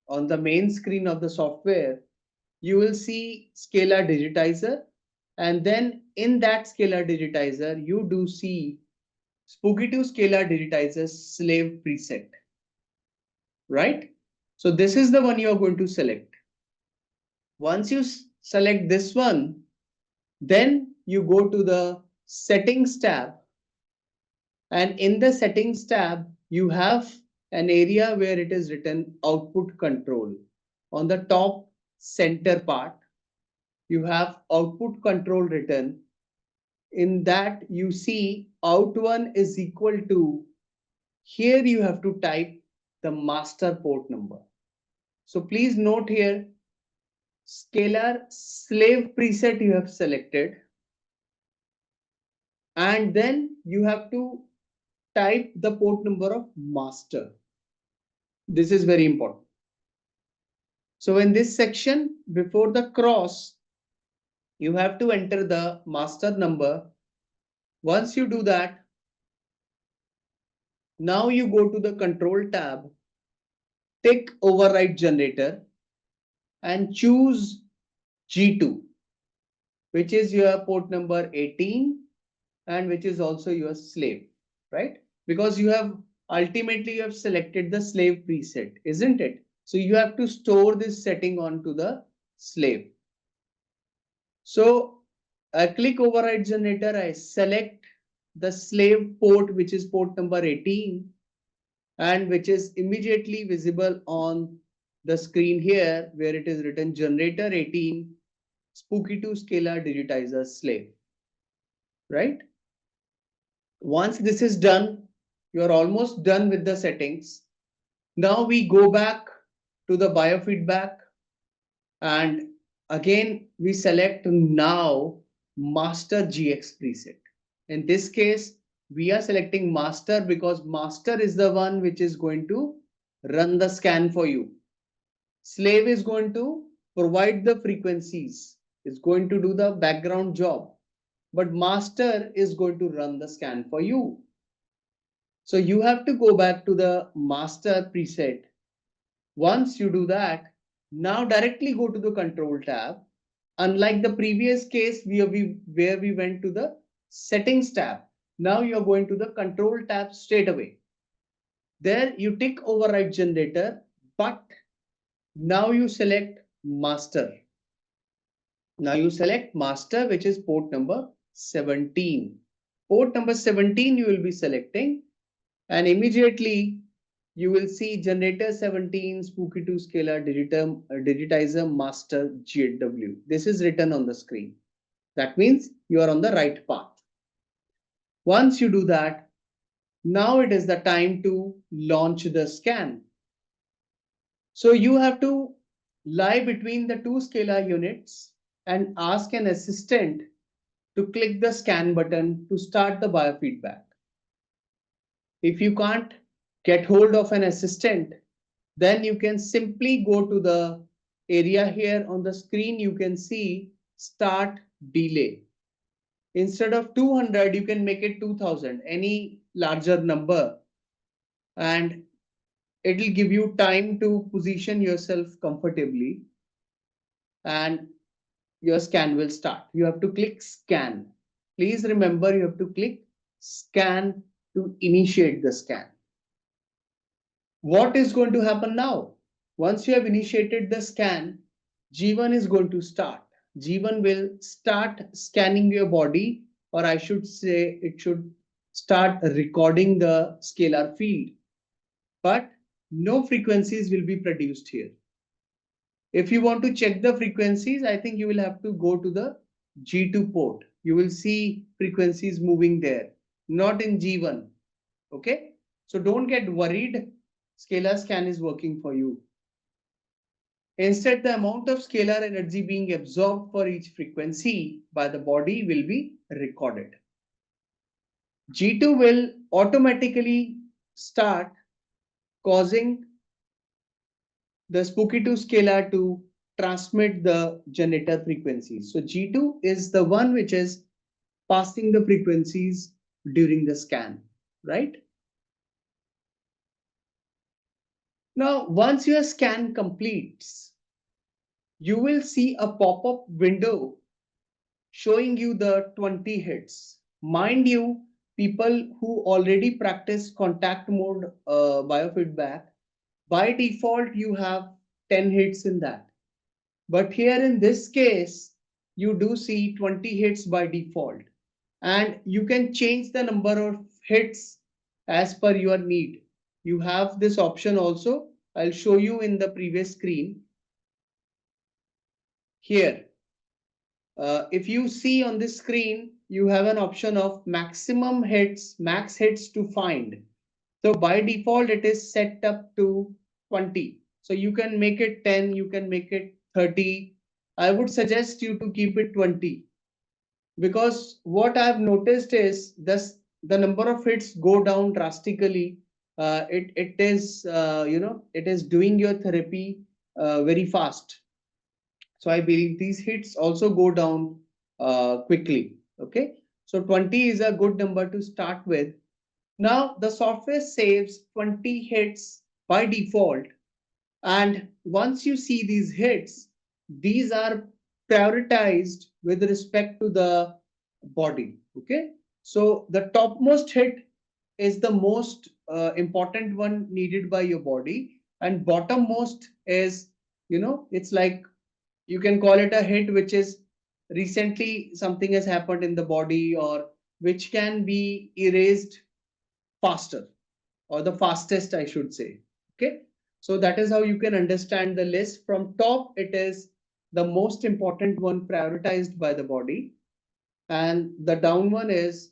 on the main screen of the software, you will see Scalar Digitizer. And then in that Scalar Digitizer, you do see Spooky2 Scalar Digitizer Slave preset, right? So this is the one you are going to select. Once you select this one, then you go to the settings tab, and in the settings tab you have an area where it is written output control. On the top center part you have output control written. In that you see out1 is equal to, here you have to type the master port number. So please note here, scalar slave preset you have selected, and then you have to type the port number of master. This is very important. So in this section, before the cross, you have to enter the master number. Once you do that, now you go to the control tab, tick override generator, and choose G2, which is your port number 18 and which is also your slave, right? Because you have ultimately you have selected the slave preset, isn't it? So you have to store this setting onto the slave. So I click override generator, I select the slave port, which is port number 18, and which is immediately visible on the screen here, where it is written generator 18, Spooky2 Scalar digitizer slave, right? Once this is done, you are almost done with the settings. Now we go back to the biofeedback, and again we select now master GX preset. In this case, we are selecting master because master is the one which is going to run the scan for you. Slave is going to provide the frequencies, is going to do the background job, but master is going to run the scan for you. So you have to go back to the master preset. Once you do that, now directly go to the control tab. Unlike the previous case where we went to the settings tab, now you are going to the control tab straight away. There you tick override generator, but now you select master. Now you select master, which is port number 17. Port number 17 you will be selecting, and immediately you will see generator 17 Spooky2 Scalar digitizer master GW. This is written on the screen. That means you are on the right path. Once you do that, now it is the time to launch the scan. So you have to lie between the two scalar units and ask an assistant to click the scan button to start the biofeedback. If you can't get hold of an assistant, then you can simply go to the area here on the screen. You can see start delay. Instead of 200, you can make it 2000, any larger number, and it will give you time to position yourself comfortably, and your scan will start. You have to click scan. Please remember, you have to click scan to initiate the scan. What is going to happen now? Once you have initiated the scan, G1 is going to start. G1 will start scanning your body, or I should say it should start recording the scalar field. But no frequencies will be produced here. If you want to check the frequencies, I think you will have to go to the G2 port. You will see frequencies moving there, not in G1. Okay? So don't get worried. Scalar scan is working for you. Instead, the amount of scalar energy being absorbed for each frequency by the body will be recorded. G2 will automatically start causing the Spooky2 scalar to transmit the generator frequencies. So G2 is the one which is passing the frequencies during the scan, right? Now, once your scan completes, you will see a pop-up window showing you the 20 hits. Mind you, people who already practice contact mode biofeedback, by default, you have 10 hits in that. But here in this case, you do see 20 hits by default. And you can change the number of hits as per your need. You have this option also. I'll show you in the previous screen. Here, if you see on this screen, you have an option of maximum hits, max hits to find. So by default, it is set up to 20. So you can make it 10, you can make it 30. I would suggest you to keep it 20. Because what I've noticed is this, the number of hits go down drastically. It is it is doing your therapy very fast. So I believe these hits also go down quickly. Okay, so 20 is a good number to start with. Now the software saves 20 hits by default, and once you see these hits, these are prioritized with respect to the body. Okay, so the topmost hit is the most important one needed by your body, and bottommost is, it's like, you can call it a hit which is recently something has happened in the body or which can be erased faster or the fastest, I should say. Okay. So that is how you can understand the list. From top, it is the most important one prioritized by the body. And the down one is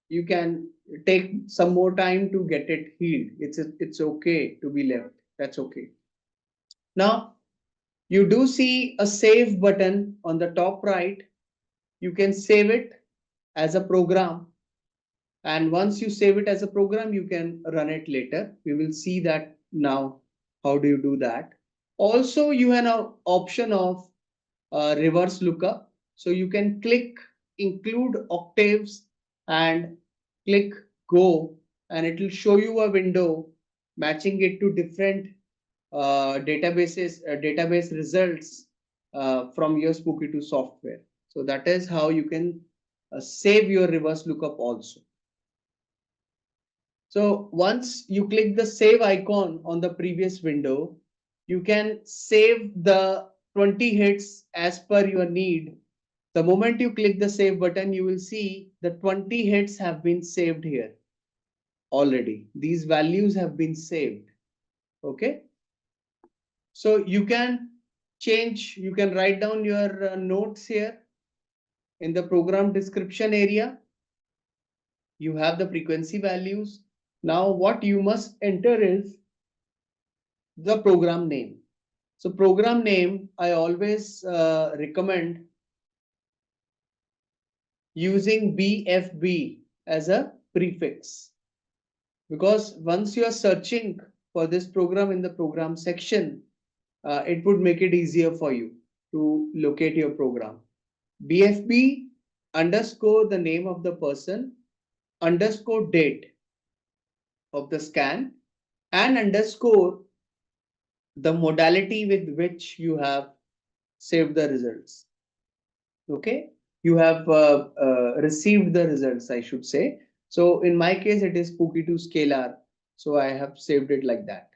you can take some more time to get it healed. It's okay to be left. That's okay. Now, you do see a save button on the top right. You can save it as a program. And once you save it as a program, you can run it later. We will see that now. How do you do that? Also, you have an option of reverse lookup. So you can click include octaves and click go, and it will show you a window matching it to different database results from your Spooky2 software. So that is how you can save your reverse lookup also. So once you click the save icon on the previous window, you can save the 20 hits as per your need. The moment you click the save button, you will see the 20 hits have been saved here already. These values have been saved. Okay. So you can change, you can write down your notes here in the program description area. You have the frequency values. Now what you must enter is the program name. So program name, I always recommend using BFB as a prefix, because once you are searching for this program in the program section, it would make it easier for you to locate your program. BFB underscore the name of the person, underscore date of the scan, and underscore the modality with which you have saved the results. Okay, you have received the results, I should say. So in my case, it is Spooky2 Scalar. So I have saved it like that.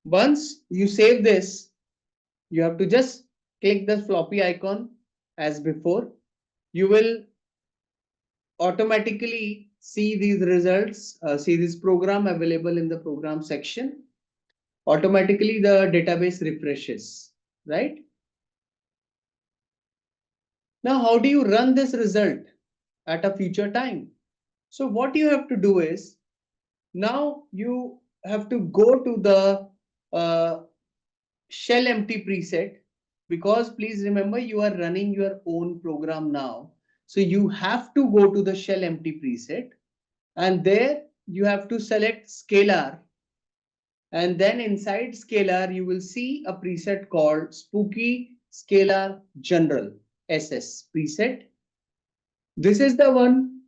Once you save this, you have to just click the floppy icon as before. You will automatically see these results, see this program available in the program section. Automatically the database refreshes, right? Now, how do you run this result at a future time? So what you have to do is, now you have to go to the shell empty preset, because please remember you are running your own program now. So you have to go to the shell empty preset, and there you have to select scalar. And then inside scalar, you will see a preset called Spooky Scalar General SS preset. This is the one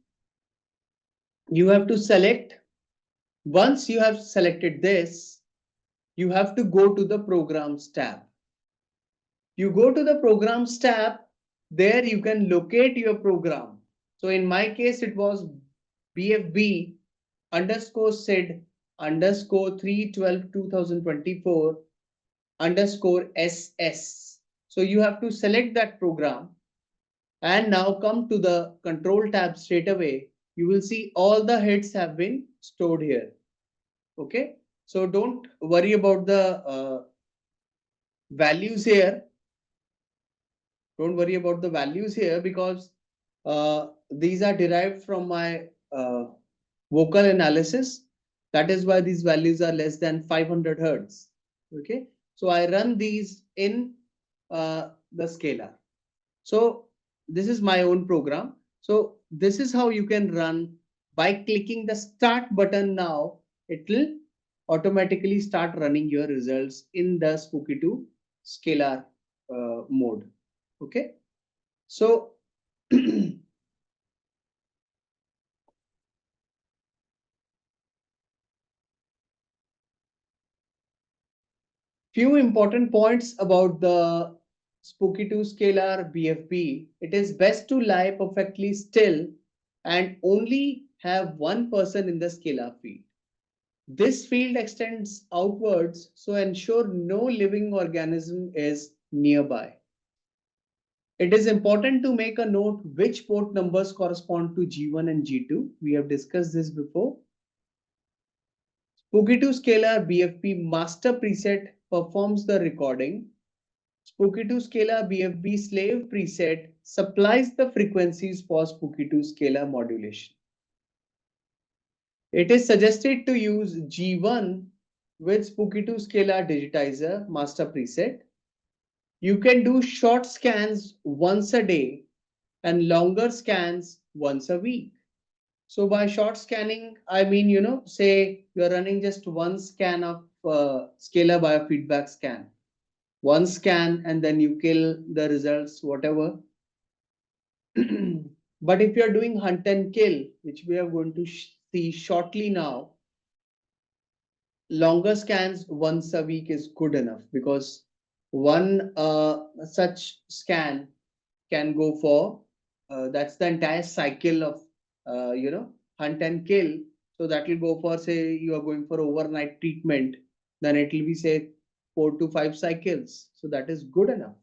you have to select. Once you have selected this, you have to go to the programs tab. You go to the programs tab, there you can locate your program. So in my case, it was BFB underscore SID underscore 3/12/2024 underscore SS. So you have to select that program and now come to the control tab straight away. You will see all the hits have been stored here. Okay, so don't worry about the values here. Don't worry about the values here, because these are derived from my vocal analysis. That is why these values are less than 500 hertz. Okay, so I run these in the scalar. So this is my own program. So this is how you can run by clicking the start button now. It will automatically start running your results in the Spooky2 Scalar mode. Okay, so few important points about the Spooky2 Scalar BFB. It is best to lie perfectly still and only have one person in the scalar field. This field extends outwards, so ensure no living organism is nearby. It is important to make a note which port numbers correspond to G1 and G2. We have discussed this before. Spooky2 Scalar BFP master preset performs the recording. Spooky2 Scalar BFB slave preset supplies the frequencies for Spooky2 Scalar modulation. It is suggested to use G1 with Spooky2 Scalar digitizer master preset. You can do short scans once a day and longer scans once a week. So by short scanning, I mean, say you're running just one scan of scalar biofeedback scan, one scan, and then you kill the results, whatever. But if you're doing hunt and kill, which we are going to see shortly now, longer scans once a week is good enough, because one such scan can go for that's the entire cycle of hunt and kill. So that will go for, say you are going for overnight treatment, then it will be, say, 4 to 5 cycles. So that is good enough.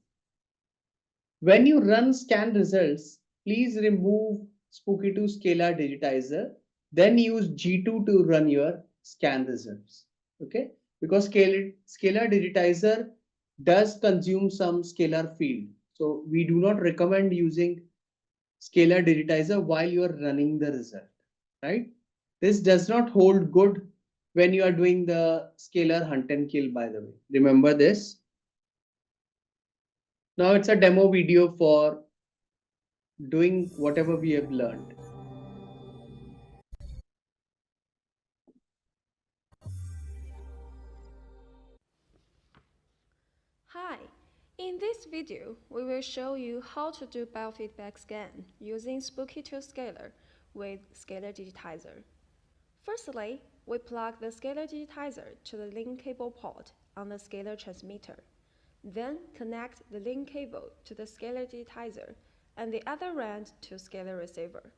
When you run scan results, please remove Spooky2 Scalar digitizer, then use G2 to run your scan results. Okay, because scalar digitizer does consume some scalar field. So we do not recommend using scalar digitizer while you are running the result, right? This does not hold good when you are doing the scalar hunt and kill, by the way. Remember this. Now it's a demo video for doing whatever we have learned. Hi, in this video, we will show you how to do biofeedback scan using Spooky2 Scalar with scalar digitizer. Firstly, we plug the scalar digitizer to the link cable port on the scalar transmitter. Then connect the link cable to the scalar digitizer and the other end to scalar receiver.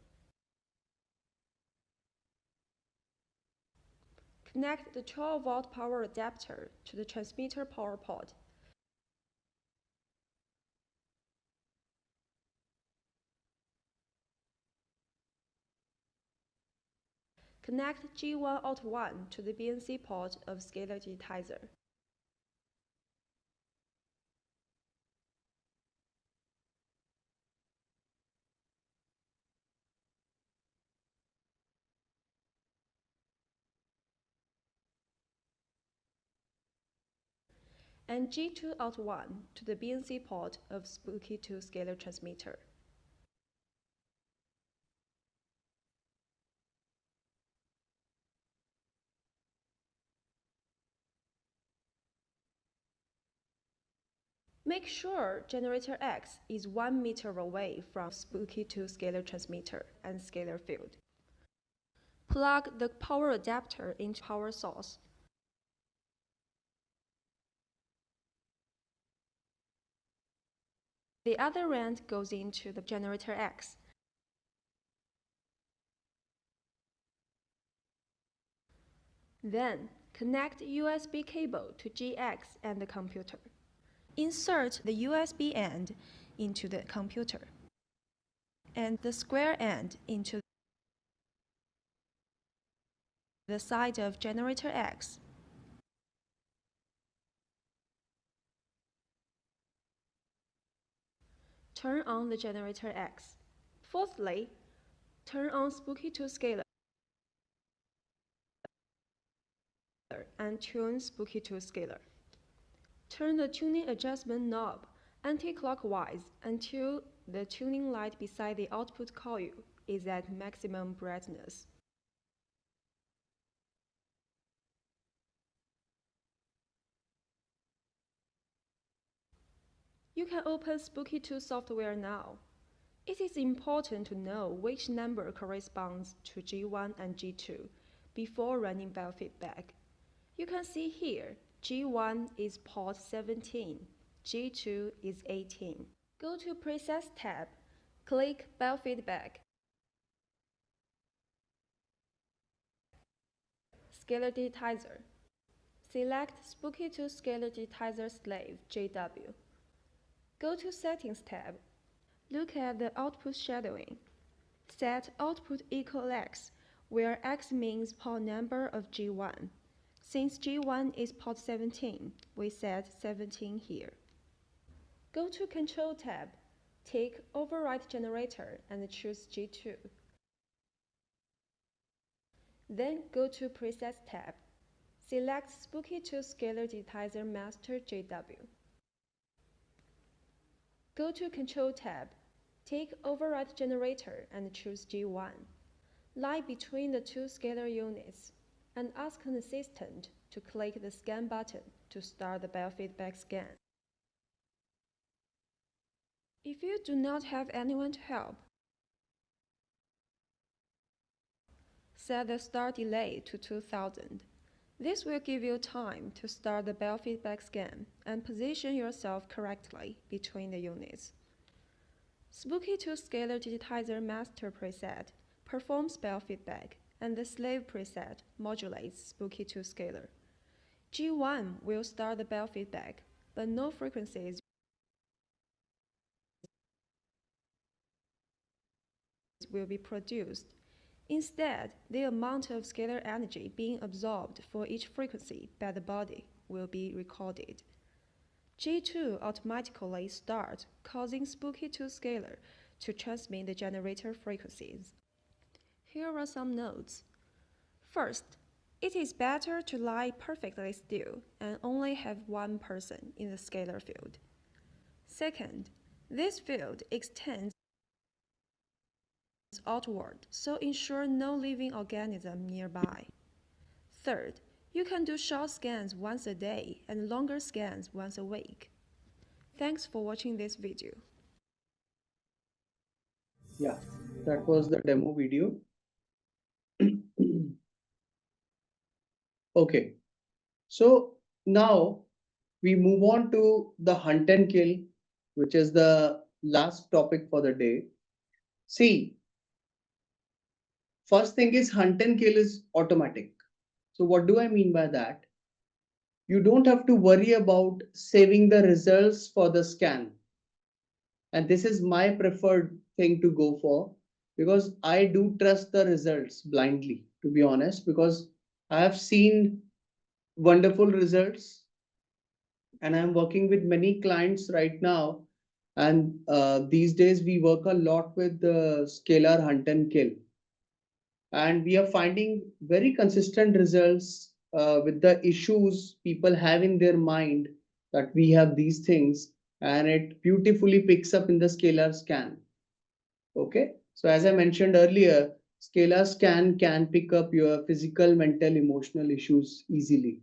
Connect the 12-volt power adapter to the transmitter power port. Connect G1 out 1 to the BNC port of scalar digitizer. And G2 out 1 to the BNC port of Spooky2 Scalar transmitter. Make sure generator X is 1 meter away from Spooky2 Scalar transmitter and scalar field. Plug the power adapter into power source. The other end goes into the generator X. Then, connect USB cable to GX and the computer. Insert the USB end into the computer and the square end into the side of generator X. Turn on the generator X. Fourthly, turn on Spooky2 Scalar and tune Spooky2 Scalar. Turn the tuning adjustment knob anti-clockwise until the tuning light beside the output coil is at maximum brightness. You can open Spooky2 software now. It is important to know which number corresponds to G1 and G2 before running biofeedback. You can see here, G1 is port 17, G2 is 18. Go to Presets tab, click Biofeedback. Scalar digitizer. Select Spooky2 Scalar digitizer slave, JW. Go to Settings tab, Look at the output shadowing. Set output equal x, where x means port number of G1. Since G1 is port 17, we set 17 here. Go to Control tab, tick Override Generator and choose G2. Then go to Presets tab. Select Spooky2 Scalar Digitizer Master JW. Go to Control tab, tick Override Generator and choose G1. Lie between the two scalar units and ask an assistant to click the Scan button to start the biofeedback scan. If you do not have anyone to help, set the start delay to 2000. This will give you time to start the biofeedback scan and position yourself correctly between the units. Spooky2 Scalar Digitizer Master preset performs biofeedback, and the slave preset modulates Spooky2 Scalar. G1 will start the biofeedback, but no frequencies will be produced. Instead, the amount of scalar energy being absorbed for each frequency by the body will be recorded. G2 automatically starts, causing Spooky2 Scalar to transmit the generator frequencies. Here are some notes. First, it is better to lie perfectly still and only have one person in the scalar field. Second, this field extends outward, so ensure no living organism nearby. Third, you can do short scans once a day and longer scans once a week. Thanks for watching this video. Yeah, that was the demo video. Okay, so now we move on to the hunt and kill, which is the last topic for the day. See, first thing is hunt and kill is automatic. So what do I mean by that? You don't have to worry about saving the results for the scan. And this is my preferred thing to go for, because I do trust the results blindly, to be honest, because I have seen wonderful results and I'm working with many clients right now. And these days we work a lot with the scalar hunt and kill. And we are finding very consistent results with the issues people have in their mind, that we have these things, and it beautifully picks up in the scalar scan. Okay, so as I mentioned earlier, scalar scan can pick up your physical, mental, emotional issues easily.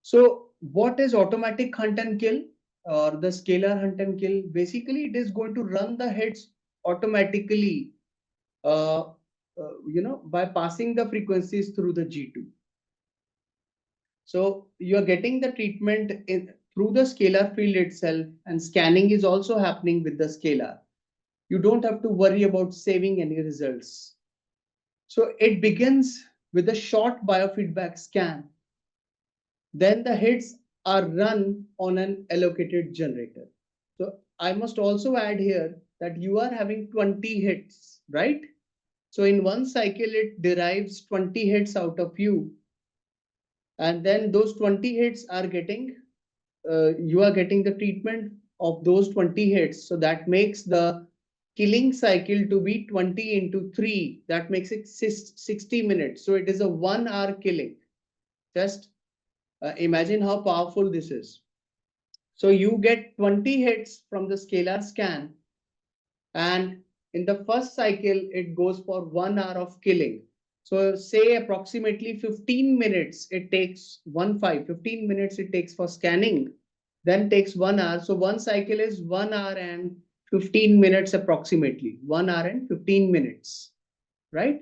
So what is automatic hunt and kill, or the scalar hunt and kill? Basically, it is going to run the hits automatically, by passing the frequencies through the G2. So you are getting the treatment through the scalar field itself, and scanning is also happening with the scalar. You don't have to worry about saving any results. So it begins with a short biofeedback scan. Then the hits are run on an allocated generator. So I must also add here that you are having 20 hits, right? So in one cycle, it derives 20 hits out of you. And then those 20 hits are getting, you are getting the treatment of those 20 hits. So that makes the killing cycle to be 20 into 3. That makes it 60 minutes. So it is a 1 hour killing. Just imagine how powerful this is. So you get 20 hits from the scalar scan, and in the first cycle, it goes for 1 hour of killing. So say approximately 15 minutes it takes, 15 minutes it takes for scanning, then takes 1 hour. So one cycle is 1 hour and 15 minutes approximately, 1 hour and 15 minutes, right?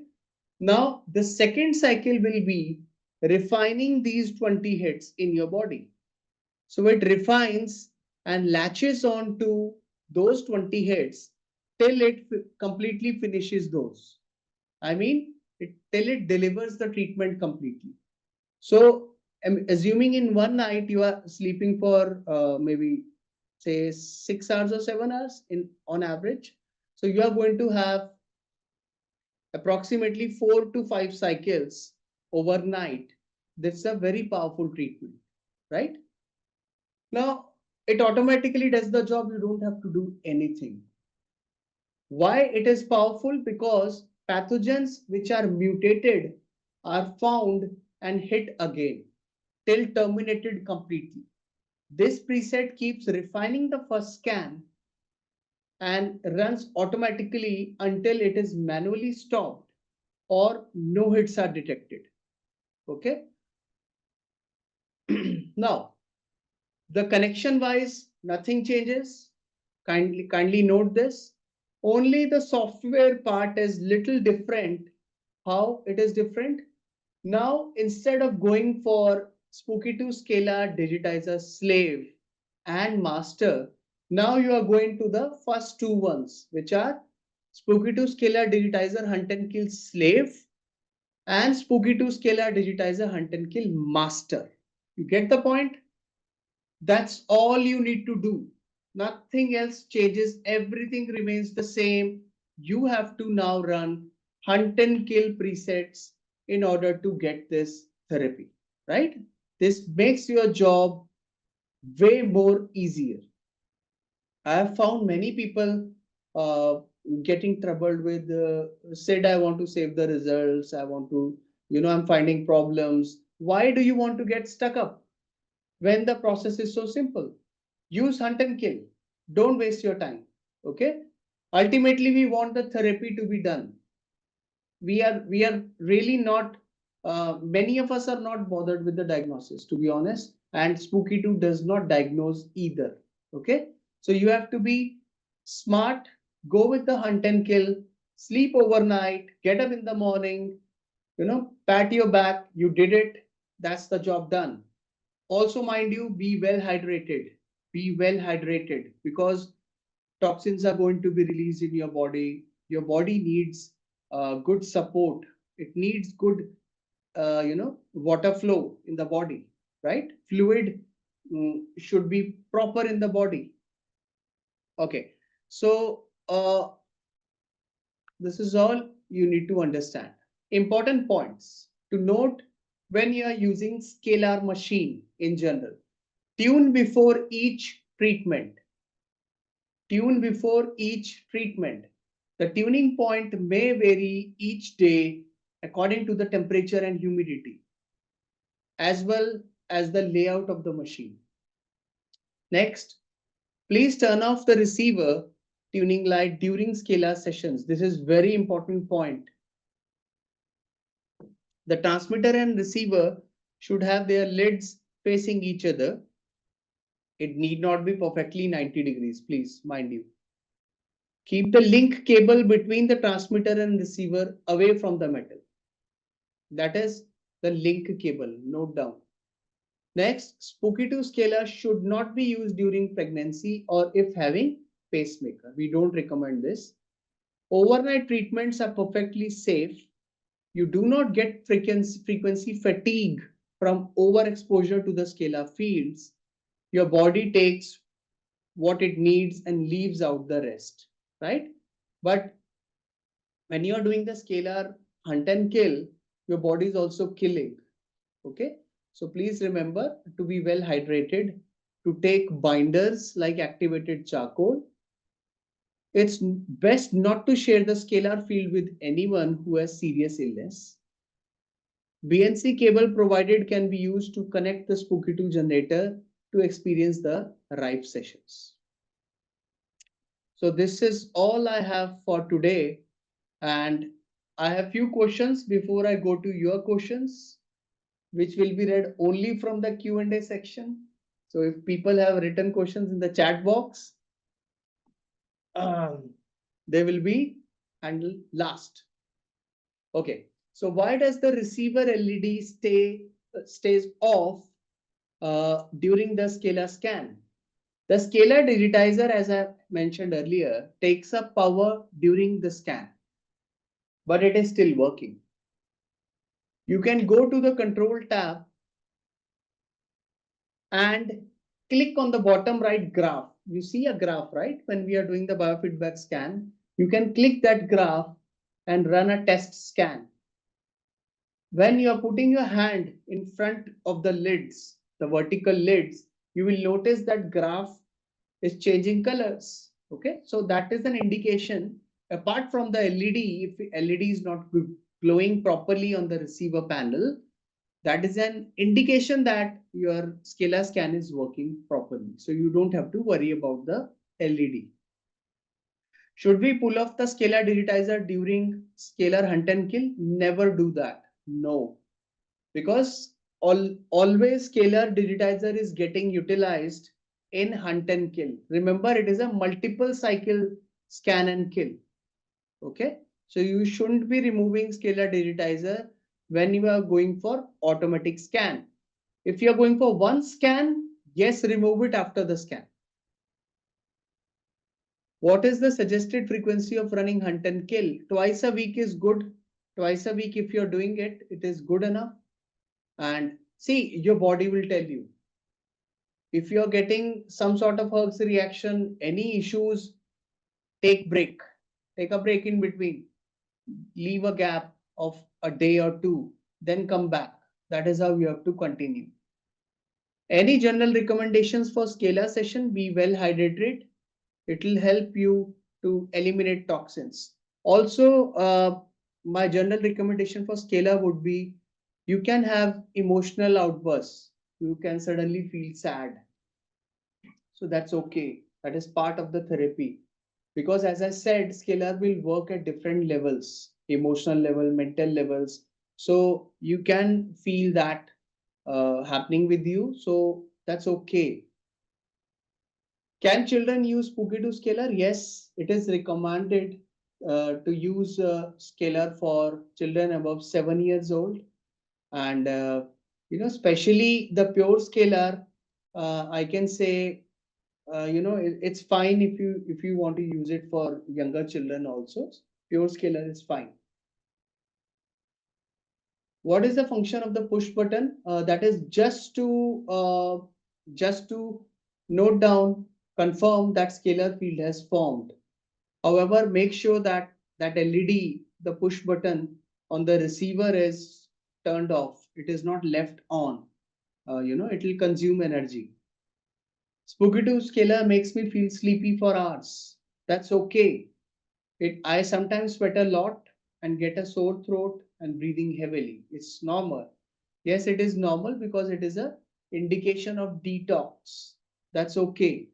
Now the second cycle will be refining these 20 hits in your body. So it refines and latches on to those 20 hits till it completely finishes those. I mean, till it delivers the treatment completely. So assuming in one night you are sleeping for maybe say 6 hours or 7 hours on average. So you are going to have approximately 4 to 5 cycles overnight. This is a very powerful treatment, right? Now, it automatically does the job. You don't have to do anything. Why it is powerful? Because pathogens which are mutated are found and hit again till terminated completely. This preset keeps refining the first scan and runs automatically until it is manually stopped or no hits are detected. Okay. Now, the connection wise, nothing changes. Kindly note this. Only the software part is little different. How it is different? Now, instead of going for Spooky2 Scalar digitizer slave and master, now you are going to the first two ones, which are Spooky2 Scalar digitizer hunt and kill slave and Spooky2 Scalar digitizer hunt and kill master. You get the point? That's all you need to do. Nothing else changes. Everything remains the same. You have to now run hunt and kill presets in order to get this therapy, right? This makes your job way more easier. I have found many people getting troubled with said, I want to save the results. I want to, I'm finding problems. Why do you want to get stuck up when the process is so simple? Use hunt and kill. Don't waste your time. Okay. Ultimately, we want the therapy to be done. We are really not. Many of us are not bothered with the diagnosis, to be honest. And Spooky2 does not diagnose either. Okay. So you have to be smart. Go with the hunt and kill. Sleep overnight. Get up in the morning. Pat your back. You did it. That's the job done. Also, mind you, be well hydrated. Be well hydrated because toxins are going to be released in your body. Your body needs good support. It needs good, water flow in the body, right? Fluid should be proper in the body. Okay, so this is all you need to understand. Important points to note when you are using scalar machine in general. Tune before each treatment. Tune before each treatment. The tuning point may vary each day according to the temperature and humidity, as well as the layout of the machine. Next, please turn off the receiver tuning light during scalar sessions. This is very important point. The transmitter and receiver should have their lids facing each other. It need not be perfectly 90 degrees, please, mind you. Keep the link cable between the transmitter and receiver away from the metal. That is the link cable. Note down. Next, Spooky2 Scalar should not be used during pregnancy or if having pacemaker. We don't recommend this. Overnight treatments are perfectly safe. You do not get frequency fatigue from overexposure to the scalar fields. Your body takes what it needs and leaves out the rest, right? But when you are doing the scalar hunt and kill, your body is also killing. Okay. So please remember to be well hydrated, to take binders like activated charcoal. It's best not to share the scalar field with anyone who has serious illness. BNC cable provided can be used to connect the Spooky2 generator to experience the Rife sessions. So this is all I have for today. And I have few questions before I go to your questions, which will be read only from the Q&A section. So if people have written questions in the chat box, they will be handled last. Okay. So why does the receiver LED stays off during the scalar scan? The scalar digitizer, as I mentioned earlier, takes up power during the scan, but it is still working. You can go to the control tab and click on the bottom right graph. you see a graph, right? When we are doing the biofeedback scan, you can click that graph and run a test scan. When you are putting your hand in front of the lids, the vertical lids, you will notice that graph is changing colors. Okay, so that is an indication. Apart from the LED, if LED is not glowing properly on the receiver panel, that is an indication that your scalar scan is working properly. So you don't have to worry about the LED. Should we pull off the scalar digitizer during scalar hunt and kill? Never do that. No, because always scalar digitizer is getting utilized in hunt and kill. Remember, it is a multiple cycle scan and kill. Okay, so you shouldn't be removing scalar digitizer when you are going for automatic scan. If you are going for one scan, yes, remove it after the scan. What is the suggested frequency of running hunt and kill? Twice a week is good. Twice a week, if you're doing it, it is good enough. And see, your body will tell you. If you're getting some sort of herx reaction, any issues, take break. Take a break in between. Leave a gap of a day or two, then come back. That is how you have to continue. Any general recommendations for scalar session? Be well hydrated. It will help you to eliminate toxins. Also, my general recommendation for scalar would be you can have emotional outbursts. You can suddenly feel sad. So that's okay. That is part of the therapy. Because as I said, scalar will work at different levels, emotional level, mental levels. So you can feel that happening with you. So that's okay. Can children use Spooky2 Scalar? Yes, it is recommended to use Scalar for children above 7 years old. And, especially the pure Scalar, I can say, it's fine if you want to use it for younger children also. Pure Scalar is fine. What is the function of the push button? That is just to note down, confirm that scalar field has formed. However, make sure that that LED, the push button on the receiver is turned off. It is not left on. It will consume energy. Spooky2 Scalar makes me feel sleepy for hours. That's okay. I sometimes sweat a lot and get a sore throat and breathing heavily. It's normal. Yes, it is normal because it is a indication of detox. That's okay.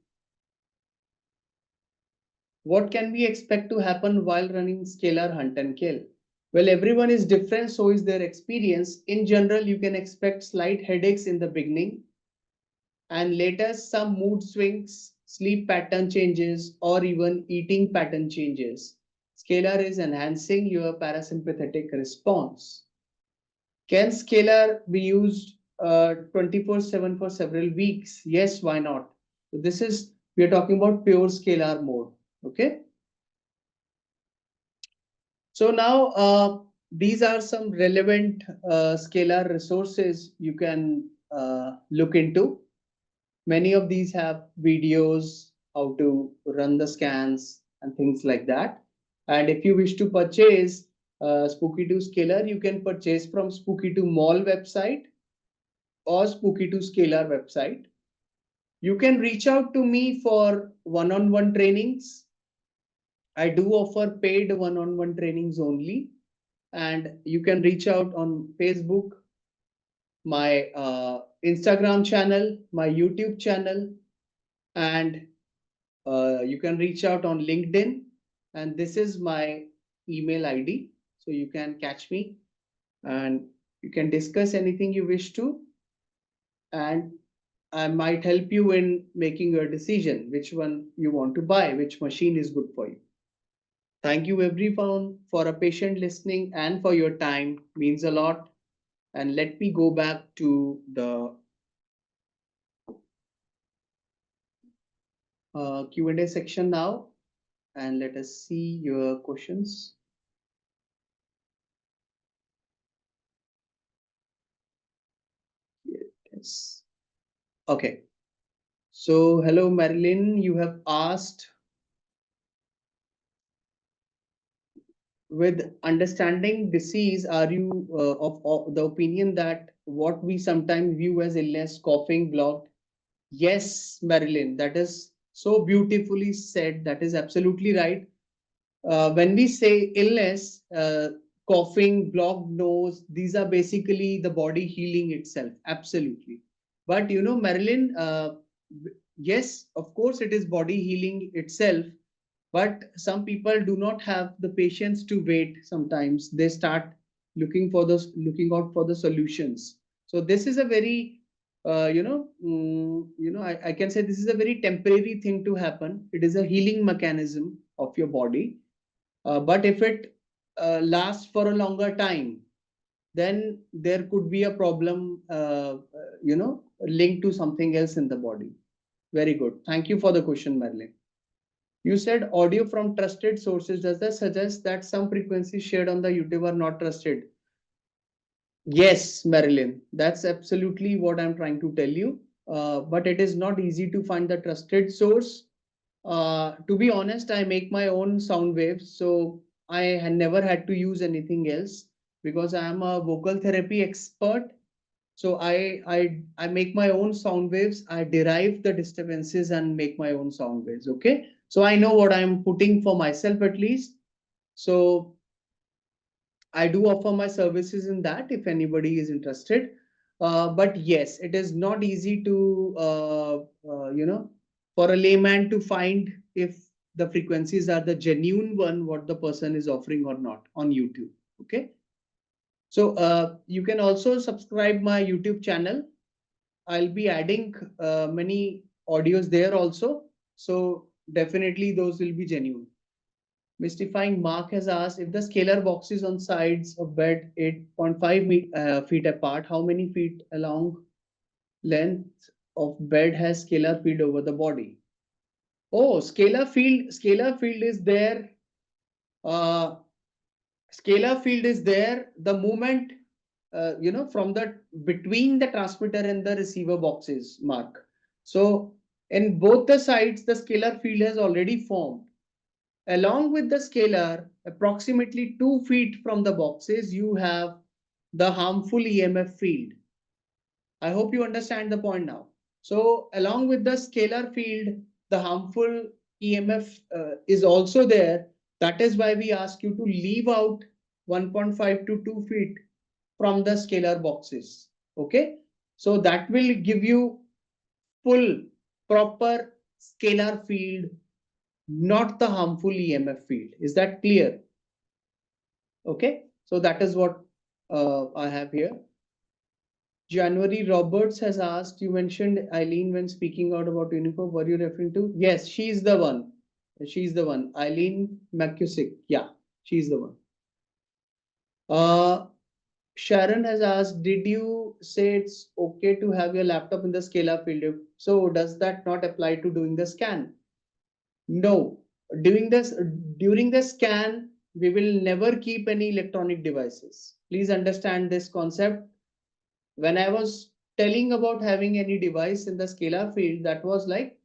What can we expect to happen while running scalar hunt and kill? Well, everyone is different, so is their experience. In general, you can expect slight headaches in the beginning and later some mood swings, sleep pattern changes, or even eating pattern changes. Scalar is enhancing your parasympathetic response. Can scalar be used 24/7 for several weeks? Yes, why not? So we are talking about pure scalar mode. Okay. So now these are some relevant scalar resources you can look into. Many of these have videos, how to run the scans and things like that. And if you wish to purchase Spooky2 Scalar, you can purchase from Spooky2 Mall website or Spooky2 Scalar website. You can reach out to me for one-on-one trainings. I do offer paid one-on-one trainings only. And you can reach out on Facebook, my Instagram channel, my YouTube channel, and you can reach out on LinkedIn. And this is my email ID. So you can catch me and you can discuss anything you wish to. And I might help you in making your decision, which one you want to buy, which machine is good for you. Thank you everyone for a patient listening and for your time. Means a lot. And let me go back to the Q&A section now. And let us see your questions. Yes. Okay. So, hello, Marilyn. You have asked, with understanding disease, are you of the opinion that what we sometimes view as illness, coughing, blocked? Yes, Marilyn, that is so beautifully said. That is absolutely right. When we say illness, coughing, blocked nose, these are basically the body healing itself. Absolutely. But you know, Marilyn, yes, of course, it is body healing itself. But some people do not have the patience to wait. Sometimes they start looking out for the solutions. So this is a very, I can say this is a very temporary thing to happen. It is a healing mechanism of your body, but if it lasts for a longer time, then there could be a problem, linked to something else in the body. Very good. Thank you for the question, Marilyn. You said audio from trusted sources. Does that suggest that some frequencies shared on the YouTube are not trusted? Yes, Marilyn, that's absolutely what I'm trying to tell you. But it is not easy to find the trusted source. To be honest, I make my own sound waves, so I had never had to use anything else because I am a vocal therapy expert. So I make my own sound waves. I derive the disturbances and make my own sound waves. Okay, so I know what I'm putting for myself at least. So I do offer my services in that if anybody is interested. But yes, it is not easy to, for a layman to find if the frequencies are the genuine one, what the person is offering or not on YouTube. Okay. So you can also subscribe my YouTube channel. I'll be adding many audios there also. So definitely those will be genuine. Mystifying Mark has asked if the scalar boxes on sides of bed 8.5 feet apart, how many feet along length of bed has scalar field over the body? Oh, scalar field is there. Uh, Scalar field is there. The moment, from the between the transmitter and the receiver boxes, Mark. So in both the sides, the scalar field has already formed. Along with the scalar, approximately 2 feet from the boxes, you have the harmful EMF field. I hope you understand the point now. So along with the scalar field, the harmful EMF is also there. That is why we ask you to leave out 1.5 to 2 feet from the scalar boxes. Okay. So that will give you full proper scalar field, not the harmful EMF field. Is that clear? Okay, so that is what I have here. January Roberts has asked, you mentioned Eileen when speaking out about uniform. Were you referring to? Yes, she's the one. She's the one. Eileen McCusick. Yeah, she's the one. Sharon has asked, did you say it's okay to have your laptop in the scalar field? So does that not apply to doing the scan? No, during the scan, we will never keep any electronic devices. Please understand this concept. When I was telling about having any device in the scalar field, that was like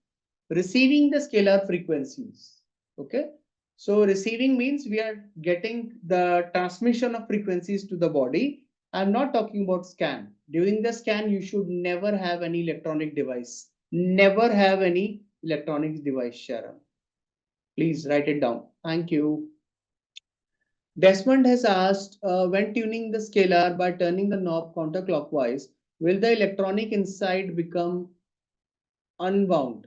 receiving the scalar frequencies. Okay. So receiving means we are getting the transmission of frequencies to the body. I'm not talking about scan. During the scan, you should never have any electronic device. Never have any electronic device, Sharon. Please write it down. Thank you. Desmond has asked, when tuning the scalar by turning the knob counterclockwise, will the electronic inside become unwound?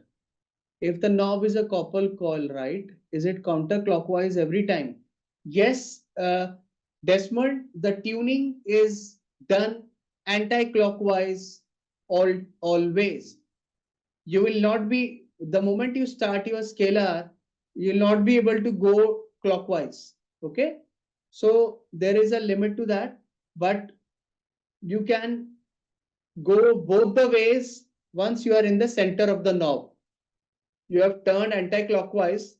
If the knob is a copper coil, right, is it counterclockwise every time? Yes, Desmond, the tuning is done anti-clockwise always. You will not be, the moment you start your scalar, you will not be able to go clockwise. Okay. So there is a limit to that, but you can go both the ways once you are in the center of the knob. You have turned anti-clockwise,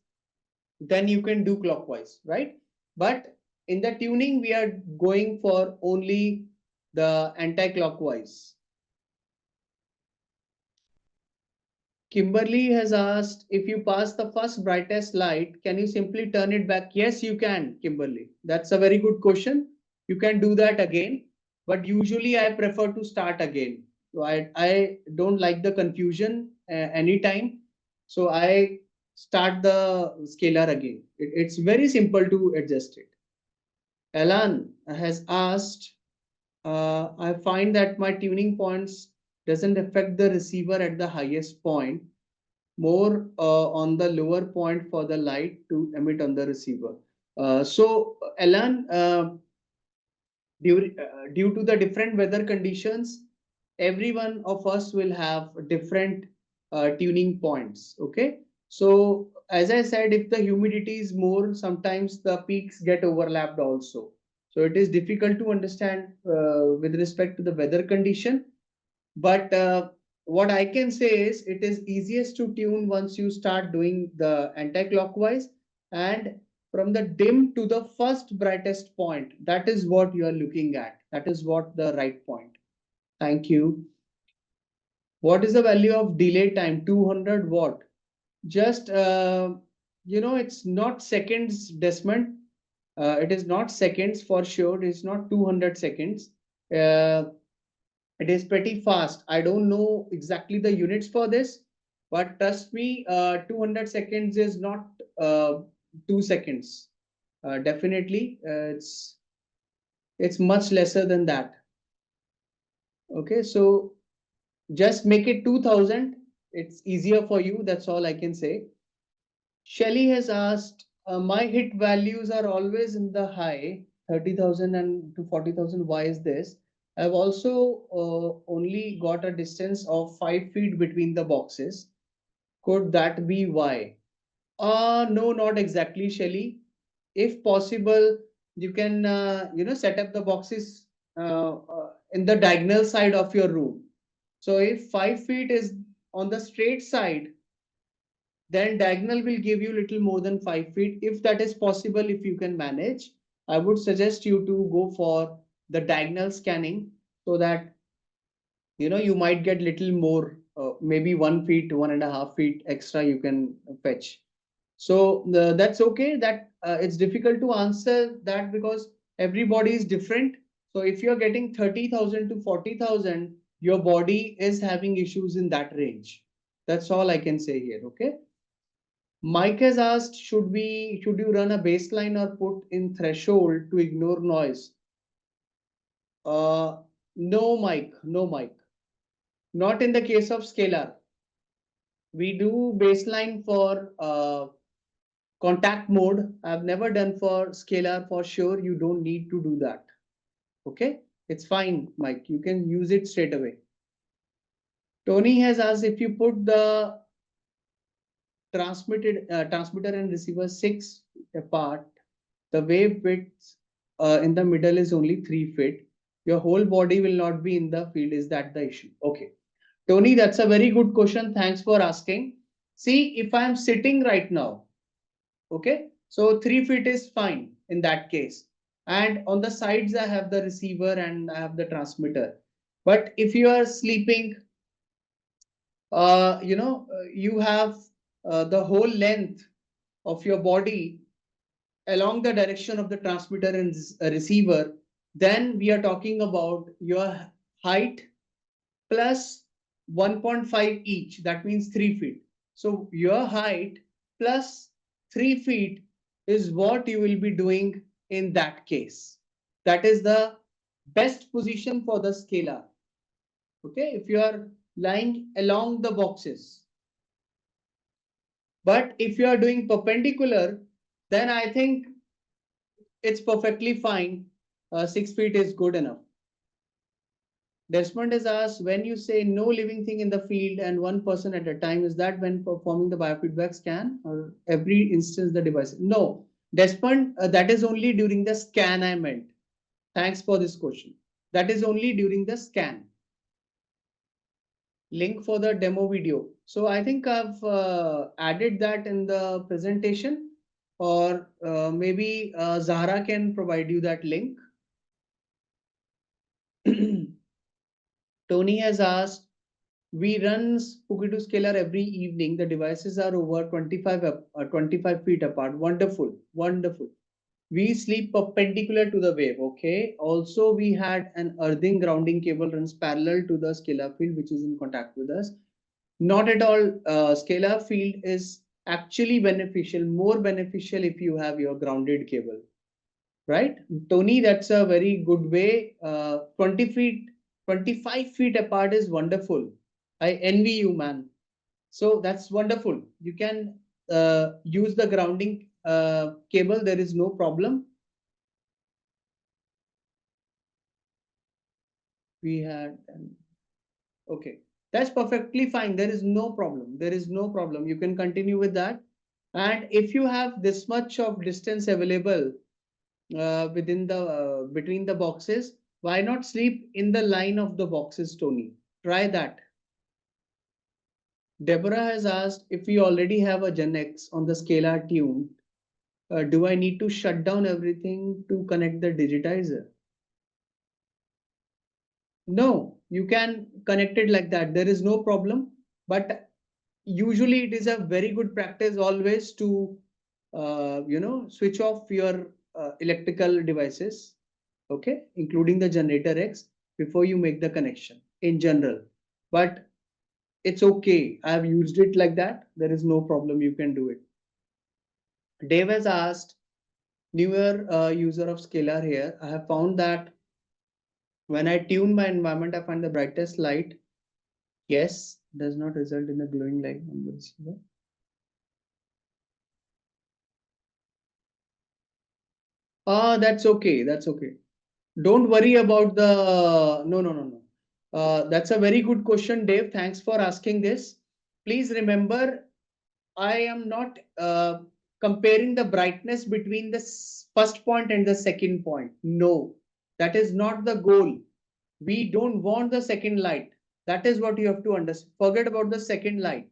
then you can do clockwise, right? But in the tuning, we are going for only the anti-clockwise. Kimberly has asked, if you pass the first brightest light, can you simply turn it back? Yes, you can, Kimberly. That's a very good question. You can do that again, but usually I prefer to start again. So I don't like the confusion anytime. So I start the scalar again. It's very simple to adjust it. Alan has asked, I find that my tuning points doesn't affect the receiver at the highest point, more on the lower point for the light to emit on the receiver. So, Alan, due to the different weather conditions, every one of us will have different tuning points. Okay. So, as I said, if the humidity is more, sometimes the peaks get overlapped also. So, it is difficult to understand with respect to the weather condition. But what I can say is it is easiest to tune once you start doing the anti-clockwise and from the dim to the first brightest point. That is what you are looking at. That is what the right point. Thank you. What is the value of delay time? 200 watt. Just, it's not seconds, Desmond. It is not seconds for sure. It's not 200 seconds. Uh, it is pretty fast. I don't know exactly the units for this, but trust me, 200 seconds is not 2 seconds. Definitely, it's much lesser than that. Okay, so just make it 2000. It's easier for you. That's all I can say. Shelly has asked, my hit values are always in the high, 30,000 and to 40,000. Why is this? I've also only got a distance of 5 feet between the boxes. Could that be why? No, not exactly, Shelly. If possible, you can, set up the boxes in the diagonal side of your room. So if 5 feet is on the straight side, then diagonal will give you little more than 5 feet. If that is possible, if you can manage, I would suggest you to go for the diagonal scanning so that you might get little more, maybe 1 feet, 1.5 feet extra you can fetch. So that's okay. That it's difficult to answer that because everybody is different. So if you're getting 30,000 to 40,000, your body is having issues in that range. That's all I can say here. Okay. Mike has asked, should you run a baseline or put in threshold to ignore noise? Uh, no, Mike, no, Mike. Not in the case of scalar. We do baseline for contact mode. I've never done for scalar for sure. You don't need to do that. Okay, it's fine, Mike. You can use it straight away. Tony has asked if you put the transmitter and receiver 6 apart, the wave width in the middle is only 3 feet. Your whole body will not be in the field. Is that the issue? Okay. Tony, that's a very good question. Thanks for asking. See, if I'm sitting right now, okay, so 3 feet is fine in that case. And on the sides, I have the receiver and I have the transmitter. But if you are sleeping, you have the whole length of your body along the direction of the transmitter and receiver, then we are talking about your height plus 1.5 each. That means 3 feet. So your height plus 3 feet is what you will be doing in that case. That is the best position for the scalar. Okay, if you are lying along the boxes. But if you are doing perpendicular, then I think it's perfectly fine. 6 feet is good enough. Desmond has asked, when you say no living thing in the field and one person at a time, is that when performing the biofeedback scan or every instance the device? No, Desmond, that is only during the scan I meant. Thanks for this question. That is only during the scan. Link for the demo video. So I think I've added that in the presentation, or maybe Zahra can provide you that link. Tony has asked, We run Spooky2 Scalar every evening. The devices are over 25 feet apart. Wonderful, wonderful. We sleep perpendicular to the wave. Okay. Also, we had an earthing grounding cable runs parallel to the scalar field, which is in contact with us. Not at all. Scalar field is actually beneficial, more beneficial if you have your grounded cable, right? Tony, that's a very good way. 20 feet, 25 feet apart is wonderful. I envy you, man. So that's wonderful. You can use the grounding cable. There is no problem. We had, okay, that's perfectly fine. There is no problem. There is no problem. You can continue with that. And if you have this much of distance available within the between the boxes, why not sleep in the line of the boxes, Tony? Try that. Deborah has asked if we already have a Gen X on the scalar tune, do I need to shut down everything to connect the digitizer? No, you can connect it like that. There is no problem. But usually it is a very good practice always to, switch off your electrical devices, okay, including the generator X before you make the connection in general. But it's okay. I have used it like that. There is no problem. You can do it. Dave has asked, newer user of Scalar here. I have found that when I tune my environment, I find the brightest light, yes, does not result in a glowing light on the receiver. That's okay. That's okay. Don't worry about the, no. That's a very good question, Dave. Thanks for asking this. Please remember, I am not comparing the brightness between the first point and the second point. No, that is not the goal. We don't want the second light. That is what you have to understand. Forget about the second light.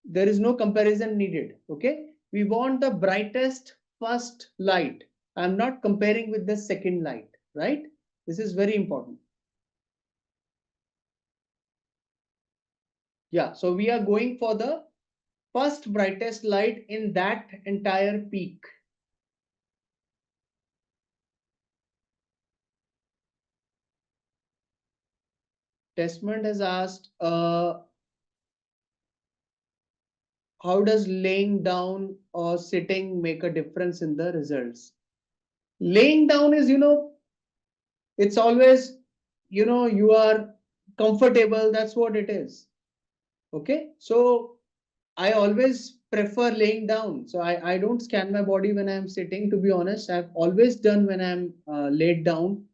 There is no comparison needed. Okay. We want the brightest first light. I'm not comparing with the second light, right? This is very important. Yeah. So we are going for the first brightest light in that entire peak. Testament has asked, how does laying down or sitting make a difference in the results? Laying down is, it's always, you are comfortable. That's what it is. Okay. So I always prefer laying down. So I don't scan my body when I'm sitting, to be honest. I've always done when I'm laid down.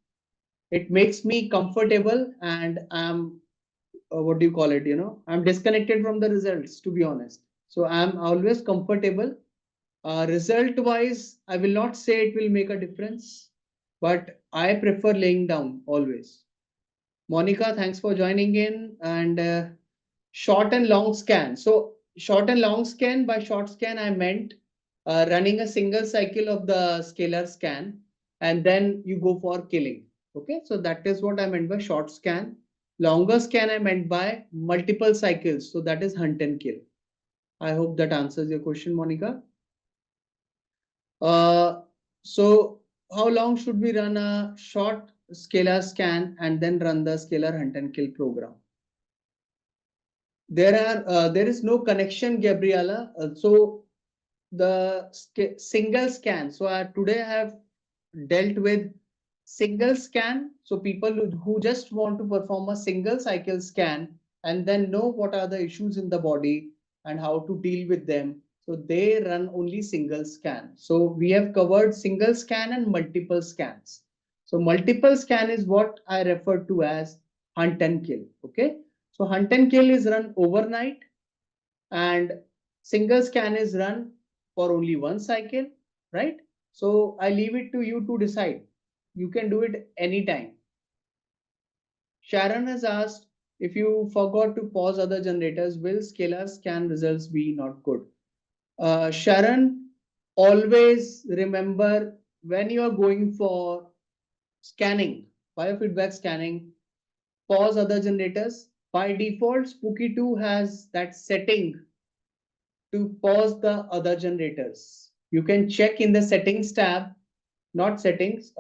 It makes me comfortable and I'm, what do you call it? I'm disconnected from the results, to be honest. So I'm always comfortable. Result wise, I will not say it will make a difference, but I prefer laying down always. Monica, thanks for joining in. And short and long scan. So short and long scan, by short scan, I meant running a single cycle of the scalar scan, and then you go for killing. Okay, so that is what I meant by short scan. Longer scan I meant by multiple cycles. So that is hunt and kill. I hope that answers your question, Monica. So how long should we run a short scalar scan and then run the scalar hunt and kill program? There is no connection, Gabriela. So the single scan. So today I have dealt with single scan. So people who just want to perform a single cycle scan and then know what are the issues in the body and how to deal with them. So they run only single scan. So we have covered single scan and multiple scans. So multiple scan is what I refer to as hunt and kill. Okay. So hunt and kill is run overnight and single scan is run for only one cycle, right? So I leave it to you to decide. You can do it anytime. Sharon has asked, if you forgot to pause other generators, will scalar scan results be not good? Sharon, always remember when you are going for scanning, biofeedback scanning, pause other generators, By default, Spooky2 has that setting to pause the other generators. You can check in the settings tab, not settings.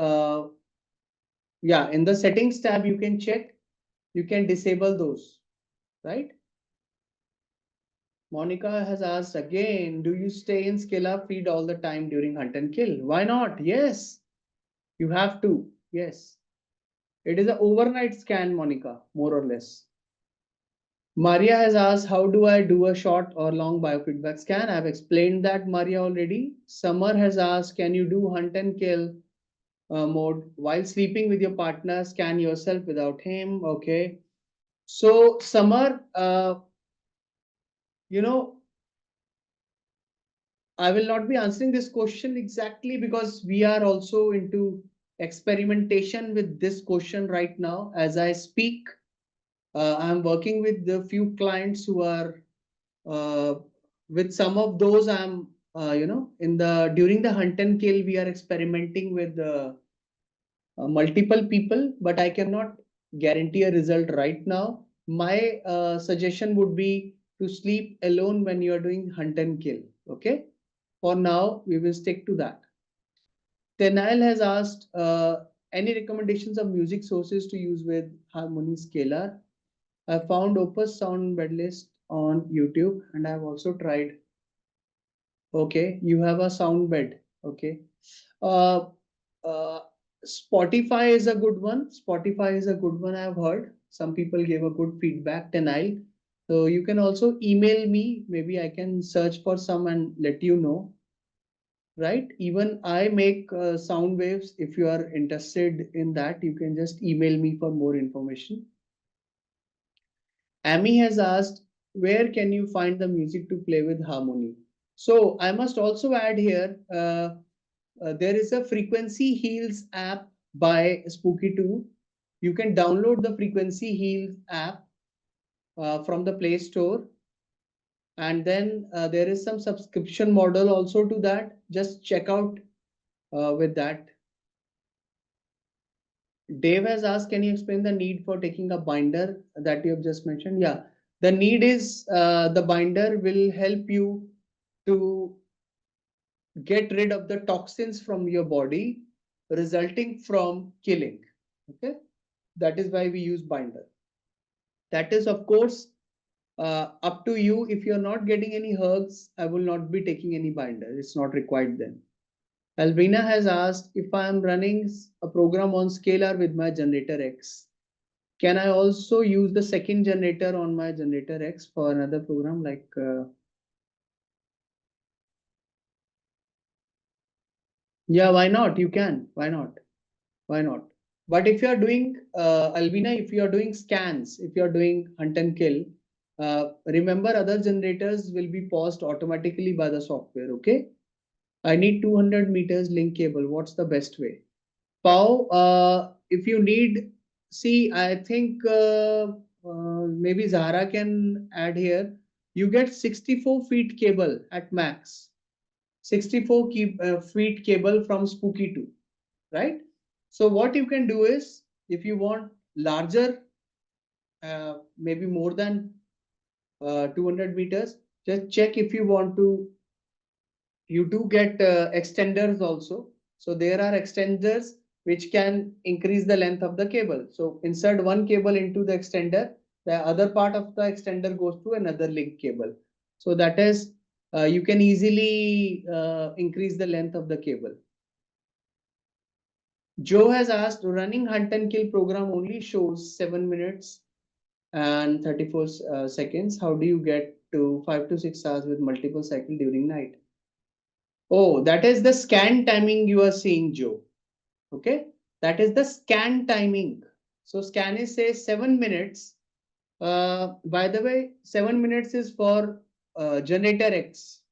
Yeah, in the settings tab, you can check, you can disable those, right? Monica has asked again, do you stay in scalar feed all the time during hunt and kill? Why not? Yes, you have to. Yes. It is an overnight scan, Monica, more or less. Maria has asked, how do I do a short or long biofeedback scan? I've explained that, Maria, already. Summer has asked, can you do hunt and kill mode while sleeping with your partner? Scan yourself without him. Okay. So, Summer, you know, I will not be answering this question exactly because we are also into experimentation with this question right now. As I speak, I'm working with a few clients who are with some of those. I'm in the during the hunt and kill, we are experimenting with multiple people, but I cannot guarantee a result right now. My suggestion would be to sleep alone when you are doing hunt and kill. Okay. For now, we will stick to that. Tenile has asked any recommendations of music sources to use with Harmony Scalar. I found Opus Sound Bedlist on YouTube and I've also tried. Okay, you have a sound bed. Okay. Uh, uh, Spotify is a good one. Spotify is a good one, I've heard. Some people gave a good feedback, Tenile. So you can also email me. Maybe I can search for some and let you know. Right? Even I make sound waves. If you are interested in that, you can just email me for more information. Amy has asked, where can you find the music to play with harmony? So I must also add here, there is a Frequency Heals app by Spooky2. You can download the Frequency Heals app from the Play Store. And then there is some subscription model also to that. Just check out with that. Dave has asked, can you explain the need for taking a binder that you have just mentioned? Yeah, the need is the binder will help you to get rid of the toxins from your body resulting from killing. Okay, that is why we use binder. That is, of course, up to you. If you're not getting any hugs, I will not be taking any binder. It's not required then. Albina has asked, if I am running a program on scalar with my generator X, can I also use the second generator on my generator X for another program like yeah, why not? You can. Why not? Why not? But if you are doing Albina, if you are doing scans, if you are doing hunt and kill, remember other generators will be paused automatically by the software. Okay. I need 200 meters link cable. What's the best way? Pau, if you need, see, I think maybe Zahra can add here. You get 64 feet cable at max. 64 feet cable from Spooky2, right? So what you can do is, if you want larger, maybe more than 200 meters, just check if you want to. You do get extenders also. So there are extenders which can increase the length of the cable. So insert one cable into the extender, the other part of the extender goes to another link cable. So that is, you can easily increase the length of the cable. Joe has asked, running hunt and kill program only shows 7 minutes and 34 seconds. How do you get to 5 to 6 hours with multiple cycle during night? Oh, that is the scan timing you are seeing, Joe. Okay, that is the scan timing. So scan is say 7 minutes. By the way, 7 minutes is for generator X.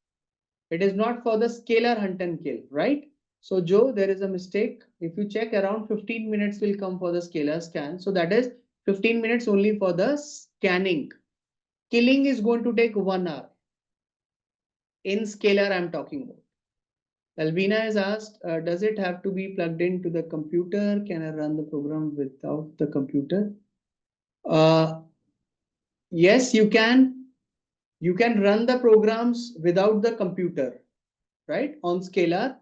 It is not for the scalar hunt and kill, right? So Joe, there is a mistake. If you check, around 15 minutes will come for the scalar scan. So that is 15 minutes only for the scanning. Killing is going to take 1 hour. In scalar, I'm talking about. Albina has asked, does it have to be plugged into the computer? Can I run the program without the computer? Yes, you can. You can run the programs without the computer, right, on Scalar.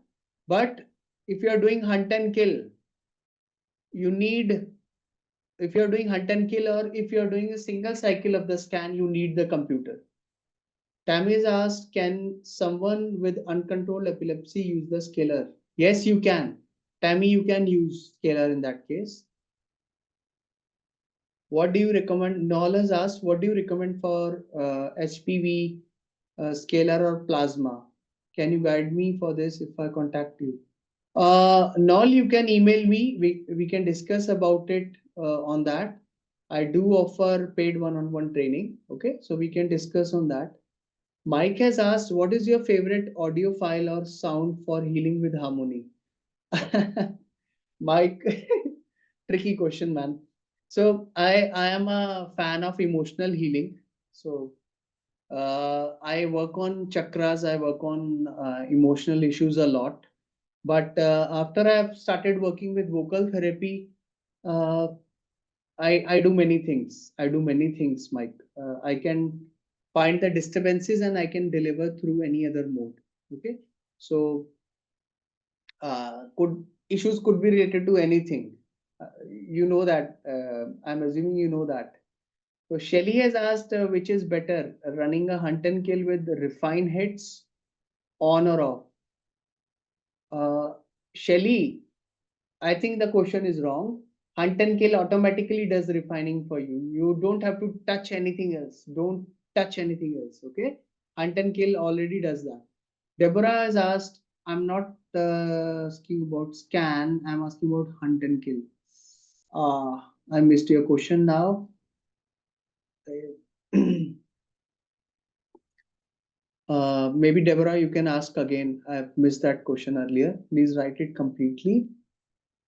But if you are doing hunt and kill, you need, if you're doing hunt and kill or if you're doing a single cycle of the scan, you need the computer. Tammy is asked, can someone with uncontrolled epilepsy use the scalar? Yes, you can. Tammy, you can use scalar in that case. What do you recommend? Noel has asked, what do you recommend for HPV, scalar or plasma? Can you guide me for this if I contact you? Noel, you can email me. We can discuss about it on that. I do offer paid one-on-one training. Okay, so we can discuss on that. Mike has asked, what is your favorite audio file or sound for healing with harmony? Mike, tricky question, man. So I am a fan of emotional healing. So I work on chakras. I work on emotional issues a lot. But after I've started working with vocal therapy, uh, I do many things. I do many things, Mike. I can find the disturbances and I can deliver through any other mode. Okay. So could issues could be related to anything. You know that. I'm assuming you know that. So Shelly has asked which is better, running a hunt and kill with refine hits on or off. Shelly, I think the question is wrong. Hunt and kill automatically does refining for you. You don't have to touch anything else. Don't touch anything else. Okay. Hunt and kill already does that. Deborah has asked, I'm not asking about scan. I'm asking about hunt and kill. I missed your question now. Maybe Deborah, you can ask again. I've missed that question earlier. Please write it completely.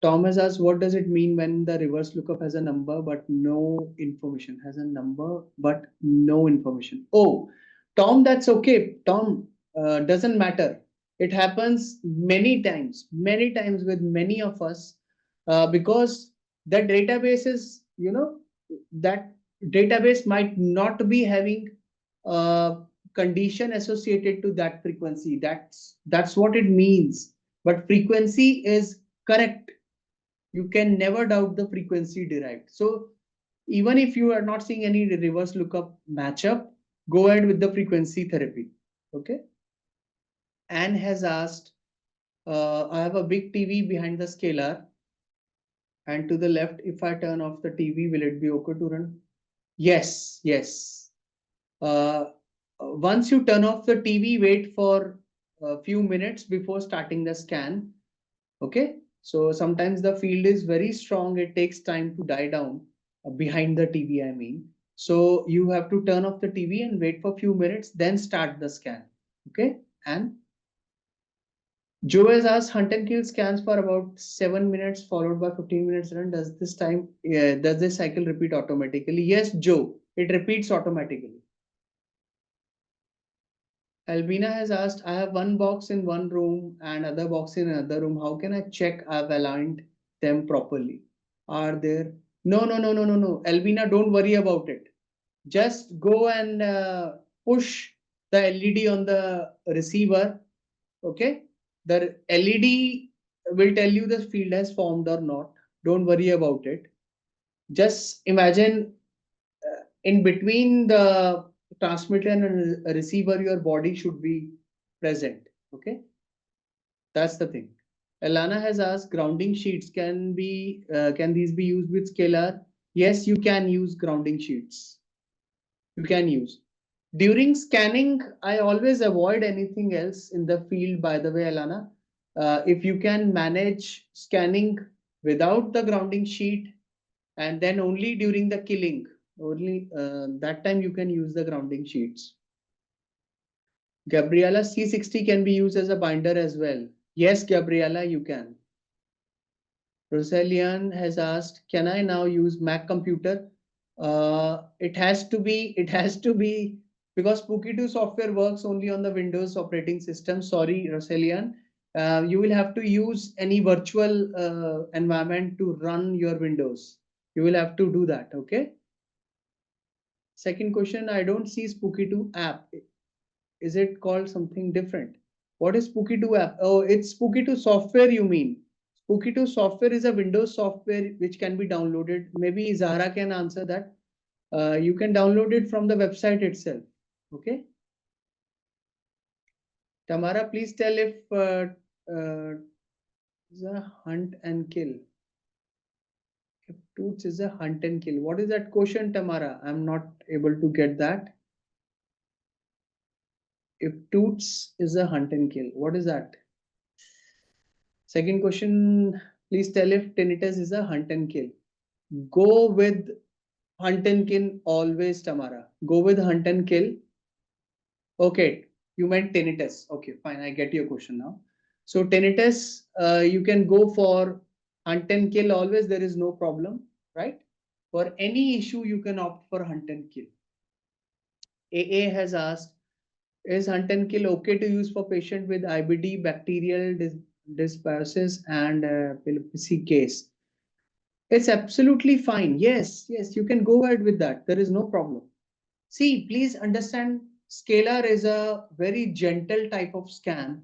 Thomas asks, what does it mean when the reverse lookup has a number but no information? Has a number but no information. Oh, Tom, that's okay. Tom, doesn't matter. It happens many times with many of us because the database is, that database might not be having a condition associated to that frequency. That's what it means. But frequency is correct. You can never doubt the frequency derived. So even if you are not seeing any reverse lookup matchup, go ahead with the frequency therapy. Okay. Anne has asked, I have a big TV behind the scalar, and to the left, if I turn off the TV, will it be okay to run? Yes, yes. Once you turn off the TV, wait for a few minutes before starting the scan. Okay. So sometimes the field is very strong. It takes time to die down behind the TV, I mean. So you have to turn off the TV and wait for a few minutes, then start the scan. Okay. And Joe has asked, hunt and kill scans for about 7 minutes followed by 15 minutes run. Does this cycle repeat automatically? Yes, Joe, it repeats automatically. Albina has asked, I have one box in one room and other box in another room. How can I check I've aligned them properly? Are there? No, no, no, no, no, no. Albina, don't worry about it. Just go and push the LED on the receiver. Okay. The LED will tell you the field has formed or not. Don't worry about it. Just imagine in between the transmitter and receiver, your body should be present. Okay, that's the thing. Alana has asked, grounding sheets can these be used with scalar? Yes, you can use grounding sheets. You can use. During scanning, I always avoid anything else in the field, by the way, Alana. If you can manage scanning without the grounding sheet, and then only during the killing, only that time you can use the grounding sheets. Gabriella, C60 can be used as a binder as well. Yes, Gabriella, you can. Rosalian has asked, can I now use Mac computer? It has to be because Spooky2 software works only on the Windows operating system. Sorry, Rosalian. You will have to use any virtual environment to run your Windows. You will have to do that, okay? Second question, I don't see Spooky2 app. Is it called something different? What is Spooky2 app? Oh, it's Spooky2 software, you mean? Spooky2 software is a Windows software which can be downloaded. Maybe Zara can answer that. You can download it from the website itself. Okay. Tamara, please tell if is a hunt and kill. If Toots is a hunt and kill. What is that question, Tamara? I'm not able to get that. If Toots is a hunt and kill, what is that? Second question, please tell if tinnitus is a hunt and kill. Go with hunt and kill always, Tamara. Go with hunt and kill. Okay, you meant tinnitus. Okay, fine. I get your question now. So tinnitus, you can go for hunt and kill always. There is no problem, right? For any issue, you can opt for hunt and kill. AA has asked, is hunt and kill okay to use for patient with IBD, bacterial dysbiosis, and epilepsy case? It's absolutely fine. Yes, yes, you can go ahead with that. There is no problem. See, please understand, scalar is a very gentle type of scan,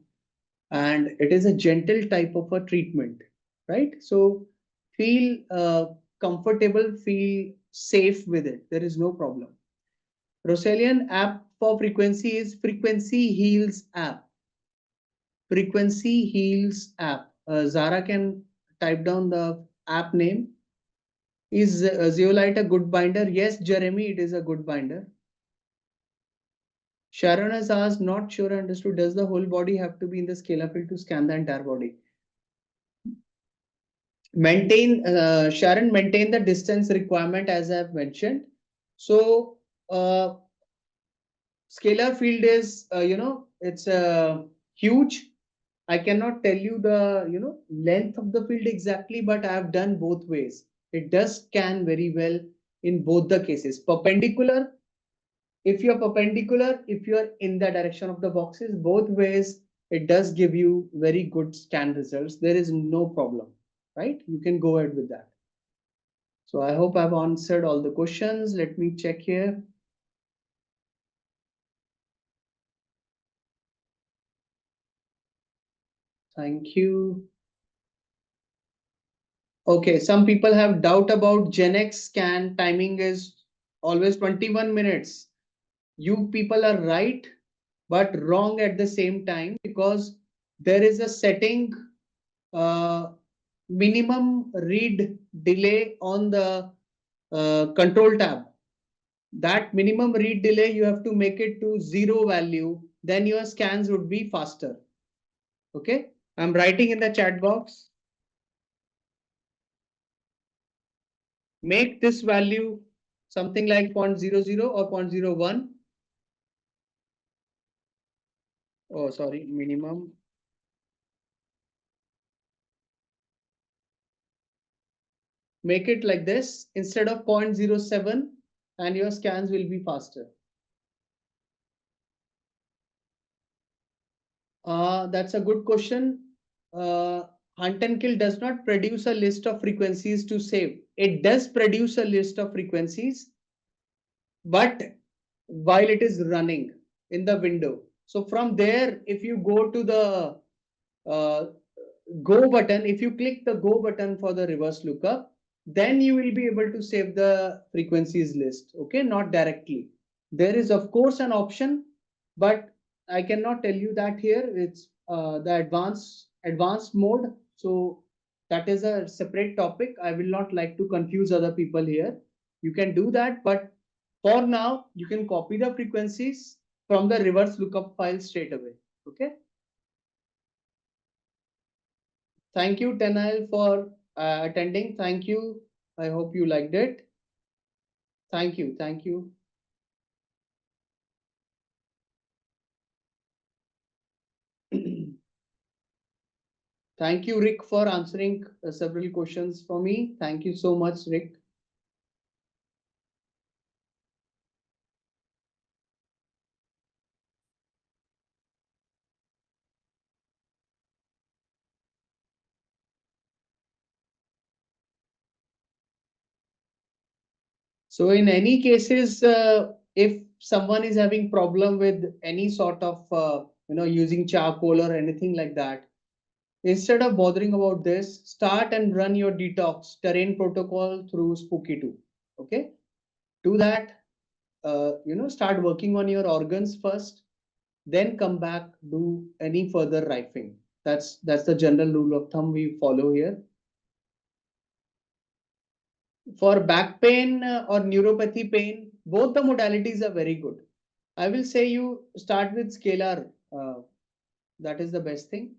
and it is a gentle type of a treatment, right? So feel comfortable, feel safe with it. There is no problem. Rosalian app for frequency is Frequency Heals app. Frequency Heals app. Zara can type down the app name. Is zeolite a good binder? Yes, Jeremy, it is a good binder. Sharon has asked, not sure I understood, does the whole body have to be in the scalar field to scan the entire body? Sharon, maintain the distance requirement as I've mentioned. So scalar field is, it's huge. I cannot tell you the, length of the field exactly, but I have done both ways. It does scan very well in both the cases. Perpendicular, if you're perpendicular, if you're in the direction of the boxes, both ways, it does give you very good scan results. There is no problem, right? You can go ahead with that. So I hope I've answered all the questions. Let me check here. Thank you. Okay, some people have doubt about Gen X scan. Timing is always 21 minutes. You people are right, but wrong at the same time, because there is a setting minimum read delay on the control tab. That minimum read delay, you have to make it to 0 value, then your scans would be faster. Okay, I'm writing in the chat box. Make this value something like 0.00 or 0.01. Oh, sorry, minimum. Make it like this instead of 0.07, and your scans will be faster. That's a good question. Hunt and Kill does not produce a list of frequencies to save. It does produce a list of frequencies, but while it is running in the window. So from there, if you go to the uh, go button, if you click the go button for the reverse lookup, then you will be able to save the frequencies list. Okay, not directly. There is of course an option, but I cannot tell you that here. It's the advanced mode. So that is a separate topic. I will not like to confuse other people here. You can do that, but for now, you can copy the frequencies from the reverse lookup file straight away. Okay. Thank you, Tenile, for attending. Thank you. I hope you liked it. Thank you. Thank you. Thank you, Rick, for answering several questions for me. Thank you so much, Rick. So in any cases, if someone is having problem with any sort of using charcoal or anything like that, instead of bothering about this, start and run your detox terrain protocol through Spooky2. Okay, do that. Start working on your organs first, then come back, do any further rifing. That's the general rule of thumb we follow here. For back pain or neuropathy pain, both the modalities are very good. I will say you start with scalar. That is the best thing.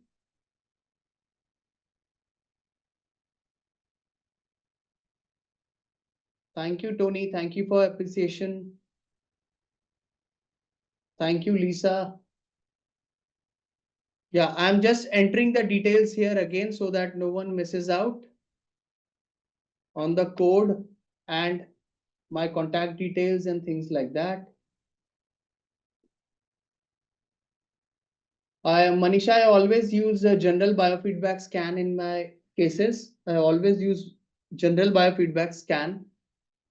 Thank you, Tony. Thank you for appreciation. Thank you, Lisa. Yeah, I'm just entering the details here again so that no one misses out on the code and my contact details and things like that. Manisha, I always use a general biofeedback scan in my cases. I always use general biofeedback scan,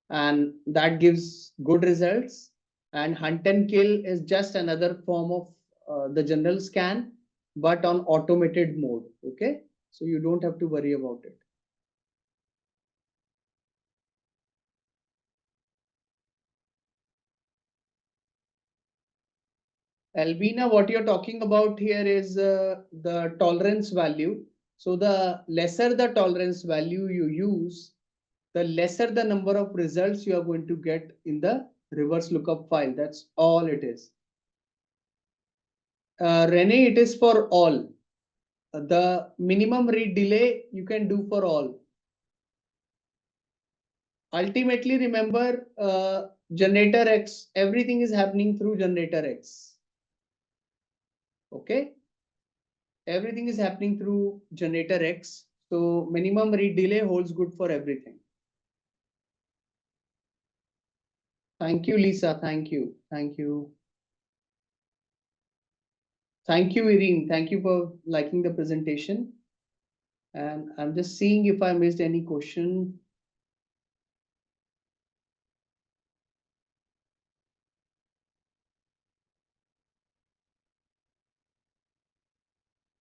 and that gives good results. And hunt and kill is just another form of the general scan, but on automated mode. Okay, so you don't have to worry about it. Albina, what you're talking about here is the tolerance value. So the lesser the tolerance value you use, the lesser the number of results you are going to get in the reverse lookup file. That's all it is. Rene, it is for all. The minimum read delay you can do for all. Ultimately, remember generator X, everything is happening through generator X. Okay. Everything is happening through generator X. So minimum read delay holds good for everything. Thank you, Lisa. Thank you. Thank you. Thank you, Irene. Thank you for liking the presentation. And I'm just seeing if I missed any question.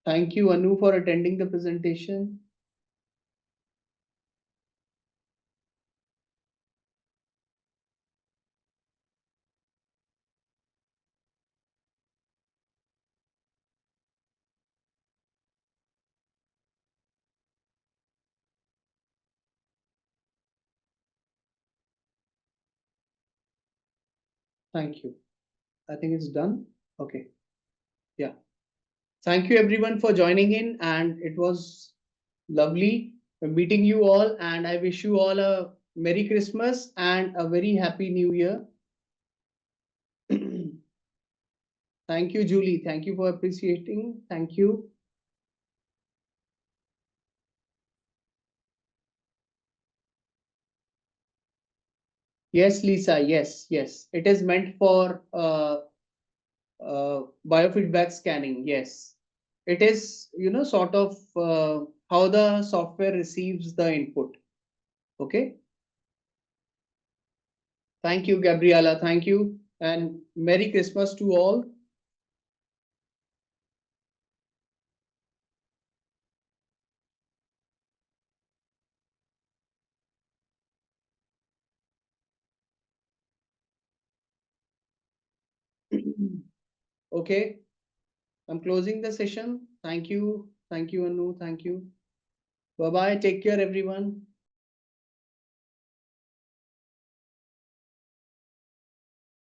Thank you, Anu, for attending the presentation. Thank you. I think it's done. Okay. Yeah. Thank you everyone for joining in, and it was lovely meeting you all, and I wish you all a Merry Christmas and a very Happy New Year. Thank you, Julie. Thank you for appreciating. Thank you. Yes, Lisa. Yes, yes. It is meant for biofeedback scanning. Yes. It is, sort of how the software receives the input. Okay. Thank you, Gabriela. Thank you. And Merry Christmas to all. Okay. I'm closing the session. Thank you. Thank you, Anu. Thank you. Bye bye. Take care, everyone.